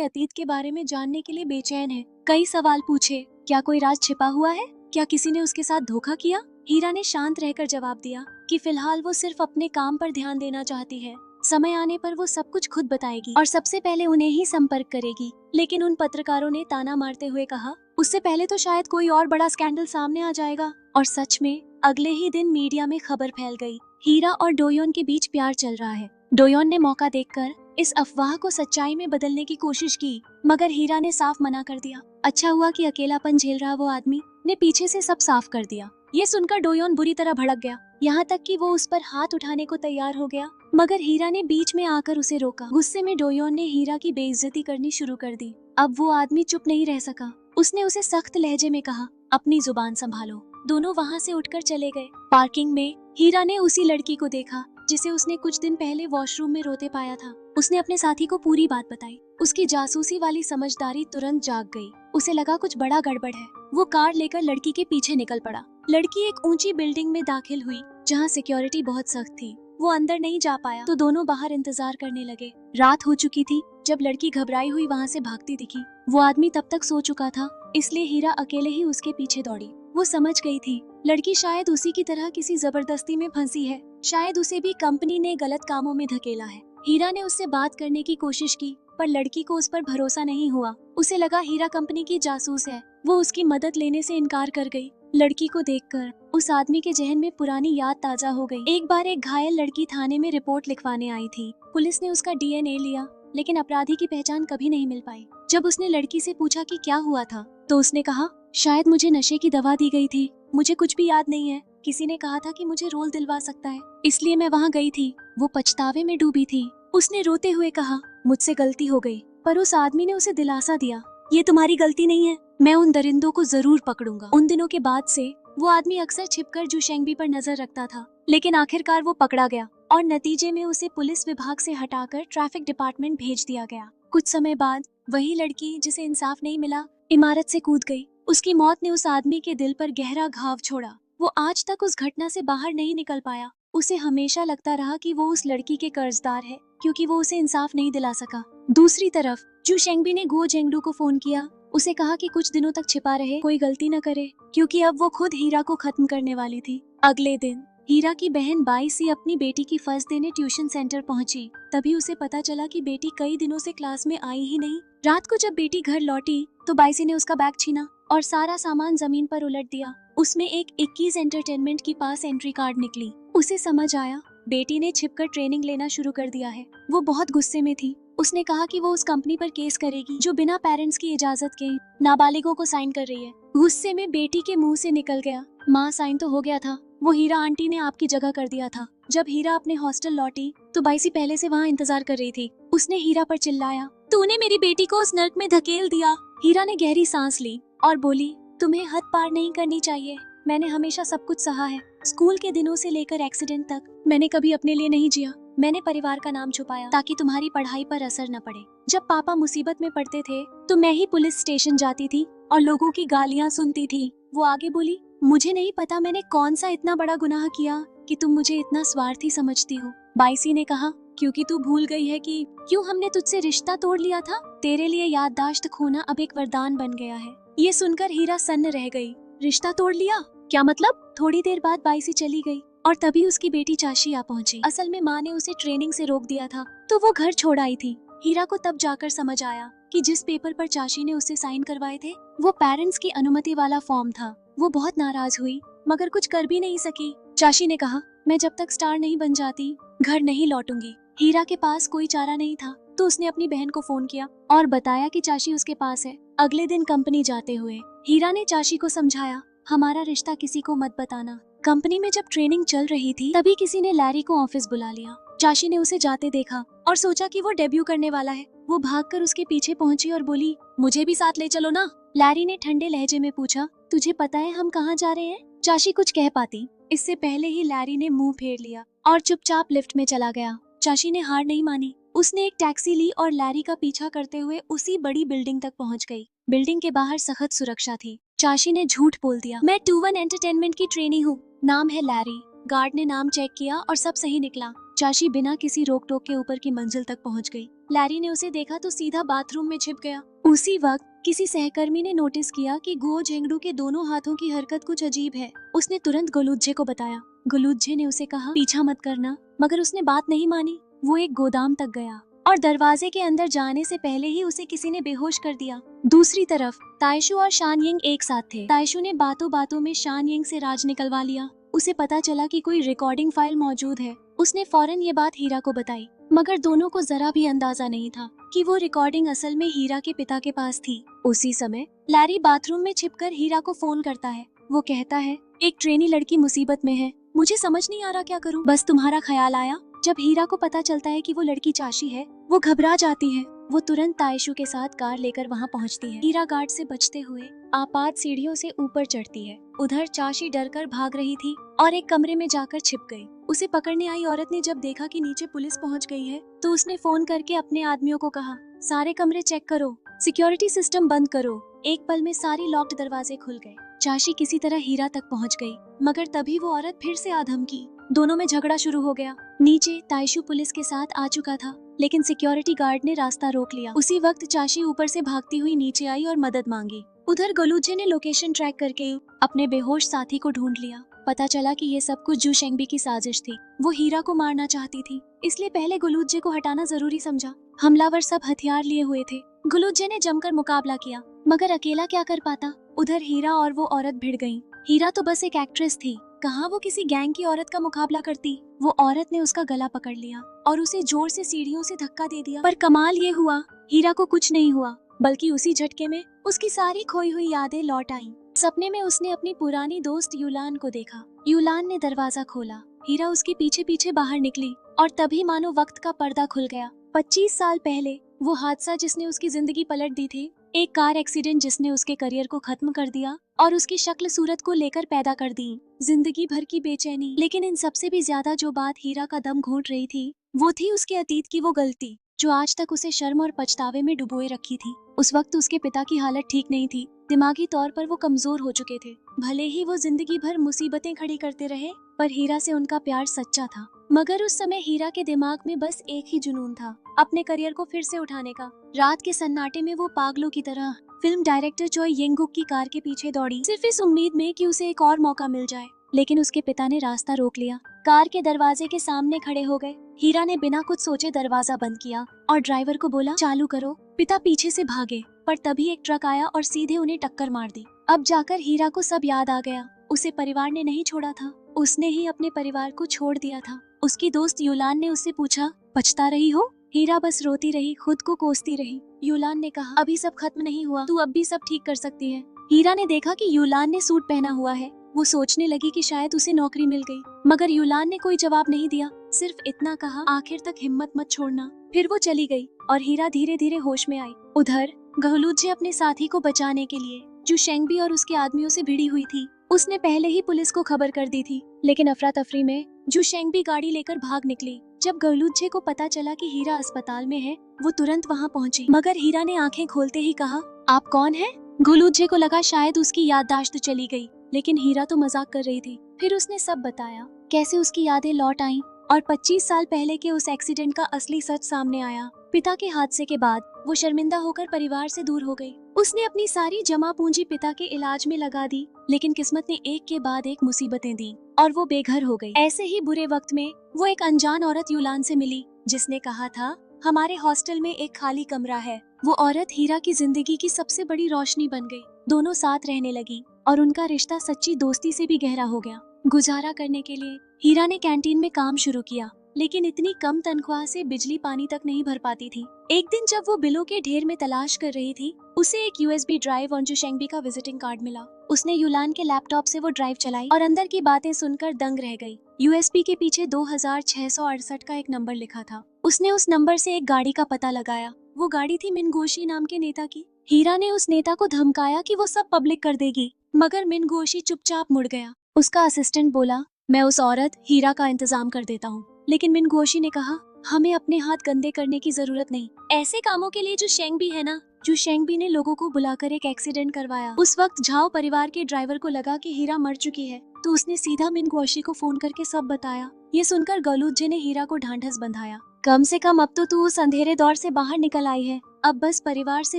अतीत के बारे में जानने के लिए बेचैन है। कई सवाल पूछे, क्या कोई राज छिपा हुआ है? क्या किसी ने उसके साथ धोखा किया? हीरा ने शांत रहकर जवाब दिया कि फिलहाल वो सिर्फ अपने काम पर ध्यान देना चाहती है। समय आने पर वो सब कुछ खुद बताएगी और सबसे पहले उन्हें ही संपर्क करेगी। लेकिन उन पत्रकारों ने ताना मारते हुए कहा, उससे पहले तो शायद कोई और बड़ा स्कैंडल सामने आ जाएगा। और सच में अगले ही दिन मीडिया में खबर फैल गई, हीरा और डोयोन के बीच प्यार चल रहा है। डोयोन ने मौका देखकर इस अफवाह को सच्चाई में बदलने की कोशिश की, मगर हीरा ने साफ मना कर दिया। अच्छा हुआ कि अकेलापन झेल रहा वो आदमी ने पीछे से सब साफ कर दिया। ये सुनकर डोयोन बुरी तरह भड़क गया, यहाँ तक कि वो उस पर हाथ उठाने को तैयार हो गया, मगर हीरा ने बीच में आकर उसे रोका। गुस्से में डोयोन ने हीरा की बेइज्जती करनी शुरू कर दी। अब वो आदमी चुप नहीं रह सका। उसने उसे सख्त लहजे में कहा, अपनी जुबान संभालो। दोनों वहाँ से उठकर चले गए। पार्किंग में हीरा ने उसी लड़की को देखा जिसे उसने कुछ दिन पहले वॉशरूम में रोते पाया था। उसने अपने साथी को पूरी बात बताई। उसकी जासूसी वाली समझदारी तुरंत जाग गई। उसे लगा कुछ बड़ा गड़बड़ है। वो कार लेकर लड़की के पीछे निकल पड़ा। लड़की एक ऊंची बिल्डिंग में दाखिल हुई जहाँ सिक्योरिटी बहुत सख्त थी। वो अंदर नहीं जा पाया तो दोनों बाहर इंतजार करने लगे। रात हो चुकी थी जब लड़की घबराई हुई वहाँ से भागती दिखी। वो आदमी तब तक सो चुका था, इसलिए हीरा अकेले ही उसके पीछे दौड़ी। वो समझ गई थी लड़की शायद उसी की तरह किसी जबरदस्ती में फंसी है। शायद उसे भी कंपनी ने गलत कामों में धकेला है। हीरा ने उससे बात करने की कोशिश की पर लड़की को उस पर भरोसा नहीं हुआ। उसे लगा हीरा कंपनी की जासूस है। वो उसकी मदद लेने से इनकार कर गई। लड़की को देखकर उस आदमी के जहन में पुरानी याद ताजा हो गई। एक बार एक घायल लड़की थाने में रिपोर्ट लिखवाने आई थी। पुलिस ने उसका डीएनए लिया लेकिन अपराधी की पहचान कभी नहीं मिल पाई। जब उसने लड़की से पूछा कि क्या हुआ था तो उसने कहा, शायद मुझे नशे की दवा दी गई थी। मुझे कुछ भी याद नहीं है। किसी ने कहा था कि मुझे रोल दिलवा सकता है, इसलिए मैं वहाँ गई थी। वो पछतावे में डूबी थी। उसने रोते हुए कहा, मुझसे गलती हो गई। पर उस आदमी ने उसे दिलासा दिया, ये तुम्हारी गलती नहीं है, मैं उन दरिंदों को जरूर पकड़ूंगा। उन दिनों के बाद से वो आदमी अक्सर छिपकर जुशेंगबी पर नजर रखता था, लेकिन आखिरकार वो पकड़ा गया और नतीजे में उसे पुलिस विभाग से हटाकर ट्रैफिक डिपार्टमेंट भेज दिया गया। कुछ समय बाद वही लड़की जिसे इंसाफ नहीं मिला इमारत से कूद गई। उसकी मौत ने उस आदमी के दिल पर गहरा घाव छोड़ा। वो आज तक उस घटना से बाहर नहीं निकल पाया। उसे हमेशा लगता रहा कि वो उस लड़की के कर्जदार है क्योंकि वो उसे इंसाफ नहीं दिला सका। दूसरी तरफ जू शेंगबी ने गो जेंगडू को फोन किया। उसे कहा कि कुछ दिनों तक छिपा रहे, कोई गलती न करे, क्योंकि अब वो खुद हीरा को खत्म करने वाली थी। अगले दिन हीरा की बहन बाईसी अपनी बेटी की फर्स्ट देने ट्यूशन सेंटर पहुंची। तभी उसे पता चला कि बेटी कई दिनों से क्लास में आई ही नहीं। रात को जब बेटी घर लौटी तो बाईसी ने उसका बैग छीना और सारा सामान जमीन पर उलट दिया। उसमें एक 21 एंटरटेनमेंट की पास एंट्री कार्ड निकली। उसे समझ आया बेटी ने छिपकर ट्रेनिंग लेना शुरू कर दिया है। वो बहुत गुस्से में थी। उसने कहा कि वो उस कंपनी पर केस करेगी जो बिना पेरेंट्स की इजाजत के नाबालिगों को साइन कर रही है। गुस्से में बेटी के मुंह से निकल गया, माँ साइन तो हो गया था, वो हीरा आंटी ने आपकी जगह कर दिया था। जब हीरा अपने हॉस्टल लौटी तो बाईसी पहले से वहाँ इंतजार कर रही थी। उसने हीरा पर चिल्लाया, तूने मेरी बेटी को उस नर्क में धकेल दिया। हीरा ने गहरी सांस ली और बोली, तुम्हें हद पार नहीं करनी चाहिए। मैंने हमेशा सब कुछ सहा है। स्कूल के दिनों से लेकर एक्सीडेंट तक मैंने कभी अपने लिए नहीं जिया। मैंने परिवार का नाम छुपाया ताकि तुम्हारी पढ़ाई पर असर न पड़े। जब पापा मुसीबत में पड़ते थे तो मैं ही पुलिस स्टेशन जाती थी और लोगों की गालियां सुनती थी। वो आगे बोली, मुझे नहीं पता मैंने कौन सा इतना बड़ा गुनाह किया कि तुम मुझे इतना स्वार्थी समझती हो। बाइसी ने कहा, क्योंकि तू भूल गई है कि क्यों हमने तुझसे रिश्ता तोड़ लिया था। तेरे लिए याददाश्त खोना अब एक वरदान बन गया है। ये सुनकर हीरा सन्न रह गई। रिश्ता तोड़ लिया? क्या मतलब? थोड़ी देर बाद बाइसी चली गई और तभी उसकी बेटी चाशी आ पहुंची। असल में माँ ने उसे ट्रेनिंग से रोक दिया था, तो वो घर छोड़ आई थी। हीरा को तब जाकर समझ आया कि जिस पेपर पर चाशी ने उससे साइन करवाए थे वो पेरेंट्स की अनुमति वाला फॉर्म था। वो बहुत नाराज हुई मगर कुछ कर भी नहीं सकी। चाशी ने कहा, मैं जब तक स्टार नहीं बन जाती घर नहीं लौटूंगी। हीरा के पास कोई चारा नहीं था तो उसने अपनी बहन को फोन किया और बताया कि चाशी उसके पास है। अगले दिन कंपनी जाते हुए हीरा ने चाशी को समझाया, हमारा रिश्ता किसी को मत बताना। कंपनी में जब ट्रेनिंग चल रही थी तभी किसी ने लैरी को ऑफिस बुला लिया। चाशी ने उसे जाते देखा और सोचा कि वो डेब्यू करने वाला है। वो भागकर उसके पीछे पहुंची और बोली, मुझे भी साथ ले चलो ना। लैरी ने ठंडे लहजे में पूछा, तुझे पता है हम कहाँ जा रहे हैं? चाशी कुछ कह पाती इससे पहले ही लैरी ने मुंह फेर लिया और चुपचाप लिफ्ट में चला गया। चाशी ने हार नहीं मानी। उसने एक टैक्सी ली और लैरी का पीछा करते हुए उसी बड़ी बिल्डिंग तक पहुंच गई। बिल्डिंग के बाहर सख्त सुरक्षा थी। चाशी ने झूठ बोल दिया, मैं 2-1 एंटरटेनमेंट की ट्रेनी हूँ, नाम है लैरी। गार्ड ने नाम चेक किया और सब सही निकला। चाशी बिना किसी रोक टोक के ऊपर की मंजिल तक पहुंच गई। लैरी ने उसे देखा तो सीधा बाथरूम में छिप गया। उसी वक्त किसी सहकर्मी ने नोटिस किया कि गुओ झेंगडू के दोनों हाथों की हरकत कुछ अजीब है। उसने तुरंत गोलूज्जे को बताया। गोलूज्जे ने उसे कहा, पीछा मत करना, मगर उसने बात नहीं मानी। वो एक गोदाम तक गया और दरवाजे के अंदर जाने से पहले ही उसे किसी ने बेहोश कर दिया। दूसरी तरफ ताइशु और शानयिंग एक साथ थे। ताइशु ने बातों बातों में शानयिंग से राज निकलवा लिया। उसे पता चला कि कोई रिकॉर्डिंग फाइल मौजूद है। उसने फौरन ये बात हीरा को बताई, मगर दोनों को जरा भी अंदाजा नहीं था कि वो रिकॉर्डिंग असल में हीरा के पिता के पास थी। उसी समय लैरी बाथरूम में छिपकर हीरा को फोन करता है। वो कहता है, एक ट्रेनी लड़की मुसीबत में है, मुझे समझ नहीं आ रहा क्या करूं, बस तुम्हारा ख्याल आया। जब हीरा को पता चलता है कि वो लड़की चाशी है, वो घबरा जाती है। वो तुरंत ताइशु के साथ कार लेकर वहाँ पहुँचती है। हीरा गार्ड से बचते हुए आपात सीढ़ियों से ऊपर चढ़ती है। उधर चाशी डरकर भाग रही थी और एक कमरे में जाकर छिप गई। उसे पकड़ने आई औरत ने जब देखा कि नीचे पुलिस पहुँच गई है तो उसने फोन करके अपने आदमियों को कहा, सारे कमरे चेक करो, सिक्योरिटी सिस्टम बंद करो। एक पल में सारी लॉक्ड दरवाजे खुल गए। चाशी किसी तरह हीरा तक पहुँच गई, मगर तभी वो औरत फिर से आधमकी। दोनों में झगड़ा शुरू हो गया। नीचे ताइशु पुलिस के साथ आ चुका था, लेकिन सिक्योरिटी गार्ड ने रास्ता रोक लिया। उसी वक्त चाशी ऊपर से भागती हुई नीचे आई और मदद मांगी। उधर गोलूजे ने लोकेशन ट्रैक करके अपने बेहोश साथी को ढूंढ लिया। पता चला कि ये सब कुछ जू शेंगबी की साजिश थी। वो हीरा को मारना चाहती थी, इसलिए पहले गोलूजे को हटाना जरूरी समझा। हमलावर सब हथियार लिए हुए थे। गोलूजे ने जमकर मुकाबला किया, मगर अकेला क्या कर पाता। उधर हीरा और वो औरत भिड़ गईं। हीरा तो बस एक एक्ट्रेस थी, कहाँ वो किसी गैंग की औरत का मुकाबला करती। वो औरत ने उसका गला पकड़ लिया और उसे जोर से सीढ़ियों से धक्का दे दिया। पर कमाल ये हुआ, हीरा को कुछ नहीं हुआ, बल्कि उसी झटके में उसकी सारी खोई हुई यादें लौट आईं। सपने में उसने अपनी पुरानी दोस्त यूलान को देखा। यूलान ने दरवाजा खोला। हीरा उसके पीछे पीछे बाहर निकली और तभी मानो वक्त का पर्दा खुल गया। 25 साल पहले वो हादसा जिसने उसकी जिंदगी पलट दी थी, एक कार एक्सीडेंट जिसने उसके करियर को खत्म कर दिया और उसकी शक्ल सूरत को लेकर पैदा कर दी जिंदगी भर की बेचैनी। लेकिन इन सबसे भी ज्यादा जो बात हीरा का दम घोंट रही थी, वो थी उसके अतीत की वो गलती जो आज तक उसे शर्म और पछतावे में डुबोए रखी थी। उस वक्त उसके पिता की हालत ठीक नहीं थी, दिमागी तौर पर वो कमजोर हो चुके थे। भले ही वो जिंदगी भर मुसीबतें खड़ी करते रहे, पर हीरा से उनका प्यार सच्चा था। मगर उस समय हीरा के दिमाग में बस एक ही जुनून था, अपने करियर को फिर से उठाने का। रात के सन्नाटे में वो पागलों की तरह फिल्म डायरेक्टर चोई येंगुक की कार के पीछे दौड़ी, सिर्फ इस उम्मीद में कि उसे एक और मौका मिल जाए। लेकिन उसके पिता ने रास्ता रोक लिया, कार के दरवाजे के सामने खड़े हो गए। हीरा ने बिना कुछ सोचे दरवाजा बंद किया और ड्राइवर को बोला, चालू करो। पिता पीछे से भागे, पर तभी एक ट्रक आया और सीधे उन्हें टक्कर मार दी। अब जाकर हीरा को सब याद आ गया। उसे परिवार ने नहीं छोड़ा था, उसने ही अपने परिवार को छोड़ दिया था। उसकी दोस्त यूलान ने उससे पूछा, पछता रही हो? हीरा बस रोती रही, खुद को कोसती रही। यूलान ने कहा, अभी सब खत्म नहीं हुआ, तू अब भी सब ठीक कर सकती है। हीरा ने देखा कि यूलान ने सूट पहना हुआ है। वो सोचने लगी कि शायद उसे नौकरी मिल गई, मगर यूलान ने कोई जवाब नहीं दिया, सिर्फ इतना कहा, आखिर तक हिम्मत मत छोड़ना। फिर वो चली गई और हीरा धीरे धीरे होश में आई। उधर गहलूजे अपने साथी को बचाने के लिए जू शेंगबी और उसके आदमियों से भिड़ी हुई थी। उसने पहले ही पुलिस को खबर कर दी थी, लेकिन अफरा तफरी में जू शेंगबी गाड़ी लेकर भाग निकली। जब गहलूजे को पता चला कि हीरा अस्पताल में है, वो तुरंत वहाँ पहुँची, मगर हीरा ने आंखें खोलते ही कहा, आप कौन हैं? गहलूजे को लगा शायद उसकी याददाश्त चली गई, लेकिन हीरा तो मजाक कर रही थी। फिर उसने सब बताया, कैसे उसकी यादें लौट आईं और 25 साल पहले के उस एक्सीडेंट का असली सच सामने आया। पिता के हादसे के बाद वो शर्मिंदा होकर परिवार से दूर हो गई। उसने अपनी सारी जमा पूंजी पिता के इलाज में लगा दी, लेकिन किस्मत ने एक के बाद एक मुसीबतें दी और वो बेघर हो गई। ऐसे ही बुरे वक्त में वो एक अनजान औरत यूलान से मिली, जिसने कहा था हमारे हॉस्टल में एक खाली कमरा है। वो औरत हीरा की जिंदगी की सबसे बड़ी रोशनी बन गई। दोनों साथ रहने लगी और उनका रिश्ता सच्ची दोस्ती से भी गहरा हो गया। गुजारा करने के लिए हीरा ने कैंटीन में काम शुरू किया, लेकिन इतनी कम तनख्वाह से बिजली पानी तक नहीं भर पाती थी। एक दिन जब वो बिलों के ढेर में तलाश कर रही थी, उसे एक यूएसबी ड्राइव और जुशेंगबी का विजिटिंग कार्ड मिला। उसने यूलान के लैपटॉप से वो ड्राइव चलाई और अंदर की बातें सुनकर दंग रह गई। यूएसबी के पीछे 2668 का एक नंबर लिखा था। उसने उस नंबर से एक गाड़ी का पता लगाया। वो गाड़ी थी मिनगोशी नाम के नेता की। हीरा ने उस नेता को धमकाया कि वो सब पब्लिक कर देगी, मगर मिनगोशी चुपचाप मुड़ गया। उसका असिस्टेंट बोला, मैं उस औरत हीरा का इंतजाम कर देता हूँ। लेकिन मिनगोशी ने कहा, हमें अपने हाथ गंदे करने की जरूरत नहीं। ऐसे कामों के लिए जुशेंगबी है ना। जुशेंगबी ने लोगों को बुलाकर एक एक्सीडेंट करवाया। उस वक्त झाओ परिवार के ड्राइवर को लगा कि हीरा मर चुकी है, तो उसने सीधा मिनगोशी को फोन करके सब बताया। ये सुनकर गलूतजे ने हीरा को ढांढस बंधाया। कम से कम अब तो तू उस अंधेरे दौर से बाहर निकल आई है। अब बस परिवार से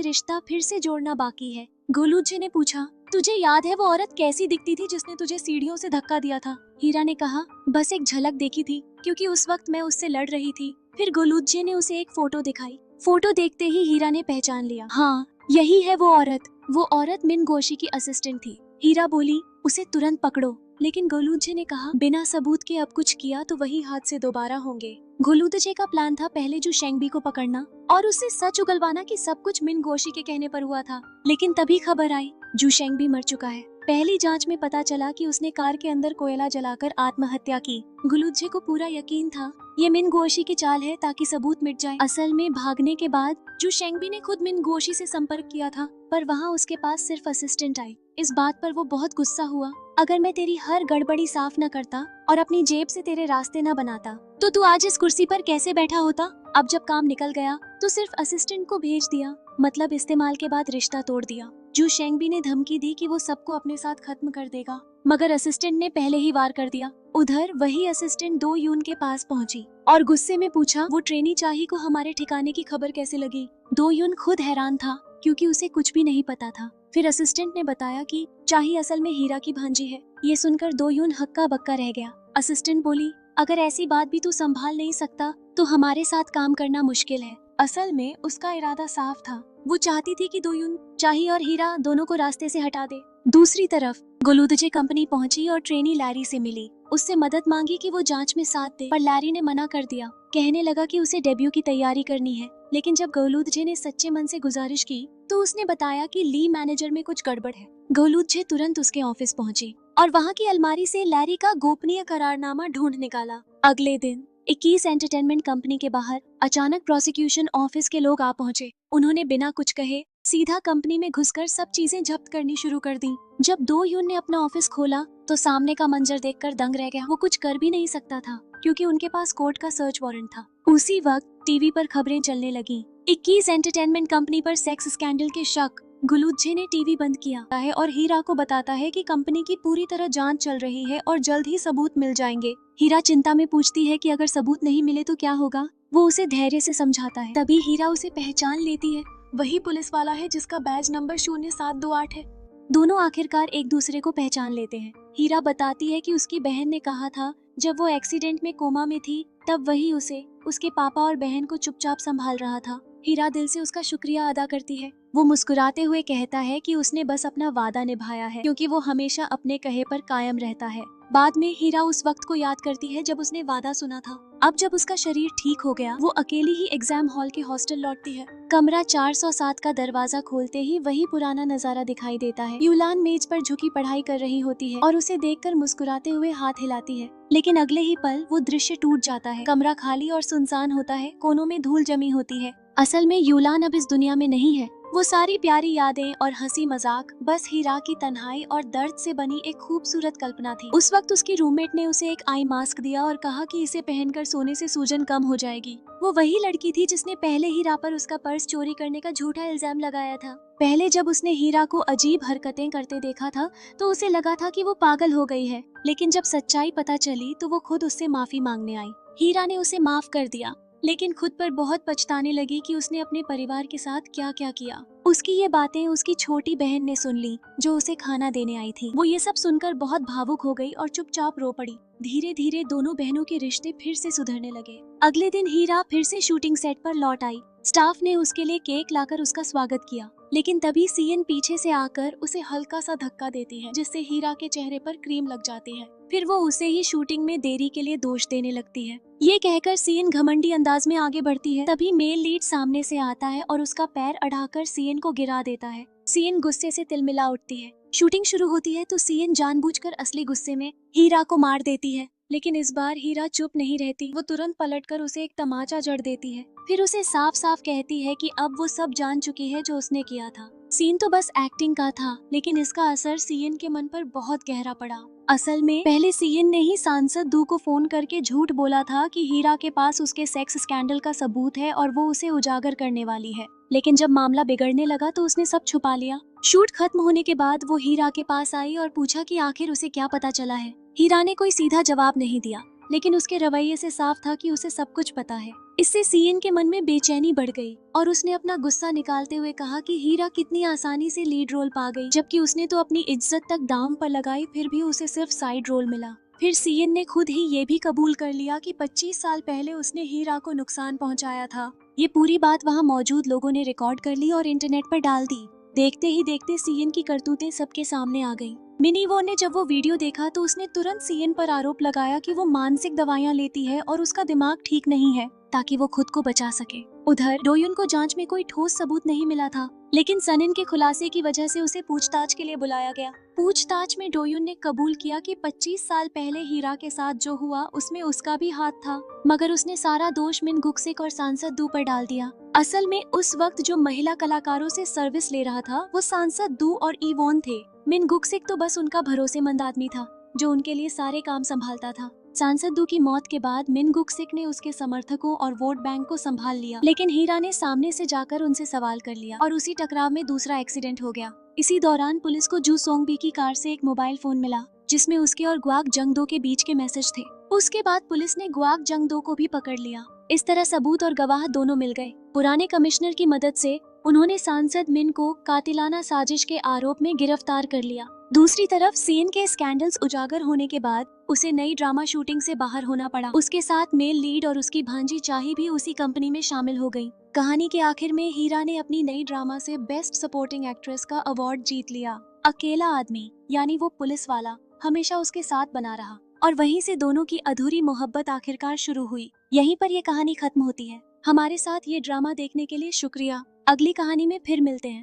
रिश्ता फिर से जोड़ना बाकी है। गलूतजे ने पूछा, तुझे याद है वो औरत कैसी दिखती थी जिसने तुझे सीढ़ियों से धक्का दिया था? हीरा ने कहा, बस एक झलक देखी थी, क्योंकि उस वक्त मैं उससे लड़ रही थी। फिर गलूतजे ने उसे एक फोटो दिखाई। फोटो देखते ही हीरा ने पहचान लिया। हाँ, यही है वो औरत। वो औरत मिनगोशी की असिस्टेंट थी। हीरा बोली, उसे तुरंत पकड़ो। लेकिन गलूतजे ने कहा, बिना सबूत के अब कुछ किया तो वही हादसे दोबारा होंगे। गलूतजे का प्लान था पहले जुशेंगबी को पकड़ना और उससे सच उगलवाना कि सब कुछ मिनगोशी के कहने पर हुआ था। लेकिन तभी खबर आई, जुशेंगबी मर चुका है। पहली जांच में पता चला कि उसने कार के अंदर कोयला जलाकर आत्महत्या की। गलूतजे को पूरा यकीन था ये मिनगोशी की चाल है ताकि सबूत मिट जाए। असल में भागने के बाद जुशेंगबी ने खुद मिनगोशी से संपर्क किया था, पर वहाँ उसके पास सिर्फ असिस्टेंट आई। इस बात पर वो बहुत गुस्सा हुआ। अगर मैं तेरी हर गड़बड़ी साफ न करता और अपनी जेब से तेरे रास्ते न बनाता, तो तू आज इस कुर्सी पर कैसे बैठा होता? अब जब काम निकल गया तो सिर्फ असिस्टेंट को भेज दिया, मतलब इस्तेमाल के बाद रिश्ता तोड़ दिया। जुशेंगबी ने धमकी दी कि वो सबको अपने साथ खत्म कर देगा, मगर असिस्टेंट ने पहले ही वार कर दिया। उधर वही असिस्टेंट दो यून के पास पहुंची और गुस्से में पूछा, वो ट्रेनी चाही को हमारे ठिकाने की खबर कैसे लगी? दो यून खुद हैरान था, क्योंकि उसे कुछ भी नहीं पता था। फिर असिस्टेंट ने बताया कि चाही असल में हीरा की भांजी है। ये सुनकर दो यून हक्का बक्का रह गया। असिस्टेंट बोली, अगर ऐसी बात भी तू संभाल नहीं सकता तो हमारे साथ काम करना मुश्किल है। असल में उसका इरादा साफ था, वो चाहती थी कि दो यून चाही और हीरा दोनों को रास्ते से हटा दे। दूसरी तरफ गलूतजे कंपनी पहुंची और ट्रेनी लैरी से मिली। उससे मदद मांगी कि वो जांच में साथ दे, पर लैरी ने मना कर दिया। कहने लगा कि उसे डेब्यू की तैयारी करनी है। लेकिन जब गलूतजे ने सच्चे मन से गुजारिश की तो उसने बताया कि ली मैनेजर में कुछ गड़बड़ है। गलूतजे तुरंत उसके ऑफिस पहुंची और वहाँ की अलमारी से लैरी का गोपनीय करारनामा ढूंढ निकाला। अगले दिन 21 एंटरटेनमेंट कंपनी के बाहर अचानक प्रोसिक्यूशन ऑफिस के लोग आ पहुंचे। उन्होंने बिना कुछ कहे सीधा कंपनी में घुसकर सब चीजें जब्त करनी शुरू कर दी। जब दो यून ने अपना ऑफिस खोला तो सामने का मंजर देखकर दंग रह गया। वो कुछ कर भी नहीं सकता था, क्योंकि उनके पास कोर्ट का सर्च वारंट था। उसी वक्त टीवी पर खबरें चलने लगी। 21 एंटरटेनमेंट कंपनी पर सेक्स स्कैंडल के शक। गलूतजे ने टीवी बंद किया है और हीरा को बताता है कि कंपनी की पूरी तरह जांच चल रही है और जल्द ही सबूत मिल जाएंगे। हीरा चिंता में पूछती है कि अगर सबूत नहीं मिले तो क्या होगा। वो उसे धैर्य से समझाता है। तभी हीरा उसे पहचान लेती है। वही पुलिस वाला है जिसका बैज नंबर 0728 है। दोनों आखिरकार एक दूसरे को पहचान लेते हैं। हीरा बताती है कि उसकी बहन ने कहा था जब वो एक्सीडेंट में कोमा में थी तब वही उसे, उसके पापा और बहन को चुपचाप संभाल रहा था। हीरा दिल से उसका शुक्रिया अदा करती है। वो मुस्कुराते हुए कहता है कि उसने बस अपना वादा निभाया है, क्योंकि वो हमेशा अपने कहे पर कायम रहता है। बाद में हीरा उस वक्त को याद करती है जब उसने वादा सुना था। अब जब उसका शरीर ठीक हो गया, वो अकेली ही एग्जाम हॉल के हॉस्टल लौटती है। कमरा 407 का दरवाजा खोलते ही वही पुराना नजारा दिखाई देता है। यूलान मेज पर झुकी पढ़ाई कर रही होती है और उसे देखकर मुस्कुराते हुए हाथ हिलाती है। लेकिन अगले ही पल वो दृश्य टूट जाता है। कमरा खाली और सुनसान होता है। कोनों में धूल जमी होती है। असल में यूलान अब इस दुनिया में नहीं है। वो सारी प्यारी यादें और हंसी मजाक बस हीरा की तन्हाई और दर्द से बनी एक खूबसूरत कल्पना थी। उस वक्त उसकी रूममेट ने उसे एक आई मास्क दिया और कहा कि इसे पहनकर सोने से सूजन कम हो जाएगी। वो वही लड़की थी जिसने पहले हीरा पर उसका पर्स चोरी करने का झूठा इल्जाम लगाया था। पहले जब उसने हीरा को अजीब हरकतें करते देखा था तो उसे लगा था कि वो पागल हो गई है, लेकिन जब सच्चाई पता चली तो वो खुद उससे माफी मांगने आई। हीरा ने उसे माफ कर दिया, लेकिन खुद पर बहुत पछताने लगी कि उसने अपने परिवार के साथ क्या क्या किया। उसकी ये बातें उसकी छोटी बहन ने सुन ली जो उसे खाना देने आई थी। वो ये सब सुनकर बहुत भावुक हो गई और चुपचाप रो पड़ी। धीरे धीरे दोनों बहनों के रिश्ते फिर से सुधरने लगे। अगले दिन हीरा फिर से शूटिंग सेट पर लौट आई। स्टाफ ने उसके लिए केक लाकर उसका स्वागत किया, लेकिन तभी सीएन पीछे से आकर उसे हल्का सा धक्का देती है, जिससे हीरा के चेहरे पर क्रीम लग जाती है। फिर वो उसे ही शूटिंग में देरी के लिए दोष देने लगती है। ये कहकर सीएन घमंडी अंदाज में आगे बढ़ती है। तभी मेल लीड सामने से आता है और उसका पैर अड़ाकर सीएन को गिरा देता है। सीएन गुस्से से तिलमिला उठती है। शूटिंग शुरू होती है तो सीएन जानबूझकर असली गुस्से में हीरा को मार देती है, लेकिन इस बार हीरा चुप नहीं रहती। वो तुरंत पलटकर उसे एक तमाचा जड़ देती है। फिर उसे साफ साफ कहती है कि अब वो सब जान चुकी है जो उसने किया था। सीन तो बस एक्टिंग का था, लेकिन इसका असर सीएन के मन पर बहुत गहरा पड़ा। असल में पहले सीएन ने ही सांसद दू को फोन करके झूठ बोला था कि हीरा के पास उसके सेक्स स्कैंडल का सबूत है और वो उसे उजागर करने वाली है, लेकिन जब मामला बिगड़ने लगा तो उसने सब छुपा लिया। शूट खत्म होने के बाद वो हीरा के पास आई और पूछा कि आखिर उसे क्या पता चला है। हीरा ने कोई सीधा जवाब नहीं दिया, लेकिन उसके रवैये से साफ था कि उसे सब कुछ पता है। इससे सीएन के मन में बेचैनी बढ़ गई और उसने अपना गुस्सा निकालते हुए कहा कि हीरा कितनी आसानी से लीड रोल पा गई, जबकि उसने तो अपनी इज्जत तक दांव पर लगाई, फिर भी उसे सिर्फ साइड रोल मिला। फिर सीएन ने खुद ही ये भी कबूल कर लिया कि 25 साल पहले उसने हीरा को नुकसान पहुंचाया था। ये पूरी बात वहाँ मौजूद लोगों ने रिकॉर्ड कर ली और इंटरनेट पर डाल दी। देखते ही देखते सीएन की करतूतें सबके सामने आ गईं। मिनी वॉन ने जब वो वीडियो देखा तो उसने तुरंत सीएन पर आरोप लगाया कि वो मानसिक दवाइयां लेती है और उसका दिमाग ठीक नहीं है, ताकि वो खुद को बचा सके। उधर डोयुन को जांच में कोई ठोस सबूत नहीं मिला था, लेकिन सनिन के खुलासे की वजह से उसे पूछताछ के लिए बुलाया गया। पूछताछ में डोयुन ने कबूल किया कि 25 साल पहले हीरा के साथ जो हुआ उसमें उसका भी हाथ था, मगर उसने सारा दोष मिन गुक्सिक और सांसद दू पर डाल दिया। असल में उस वक्त जो महिला कलाकारों से सर्विस ले रहा था वो सांसद दू और इवोन थे। मिन गुक्सिक तो बस उनका भरोसेमंद आदमी था जो उनके लिए सारे काम संभालता था। सांसद दू की मौत के बाद मिन गुक्सिक ने उसके समर्थकों और वोट बैंक को संभाल लिया, लेकिन हीरा ने सामने से जाकर उनसे सवाल कर लिया और उसी टकराव में दूसरा एक्सीडेंट हो गया। इसी दौरान पुलिस को जू सोंगबी की कार से एक मोबाइल फोन मिला जिसमें उसके और ग्वाक जंगदो के बीच के मैसेज थे। उसके बाद पुलिस ने ग्वाक जंगदो को भी पकड़ लिया। इस तरह सबूत और गवाह दोनों मिल गए। पुराने कमिश्नर की मदद से उन्होंने सांसद मिन को कातिलाना साजिश के आरोप में गिरफ्तार कर लिया। दूसरी तरफ सीएन के स्कैंडल्स उजागर होने के बाद उसे नई ड्रामा शूटिंग से बाहर होना पड़ा। उसके साथ मेल लीड और उसकी भांजी चाही भी उसी कंपनी में शामिल हो गई। कहानी के आखिर में हीरा ने अपनी नई ड्रामा से बेस्ट सपोर्टिंग एक्ट्रेस का अवार्ड जीत लिया। अकेला आदमी यानी वो पुलिस वाला हमेशा उसके साथ बना रहा और वहीं से दोनों की अधूरी मोहब्बत आखिरकार शुरू हुई। यहीं पर ये कहानी खत्म होती है। हमारे साथ ये ड्रामा देखने के लिए शुक्रिया। अगली कहानी में फिर मिलते हैं।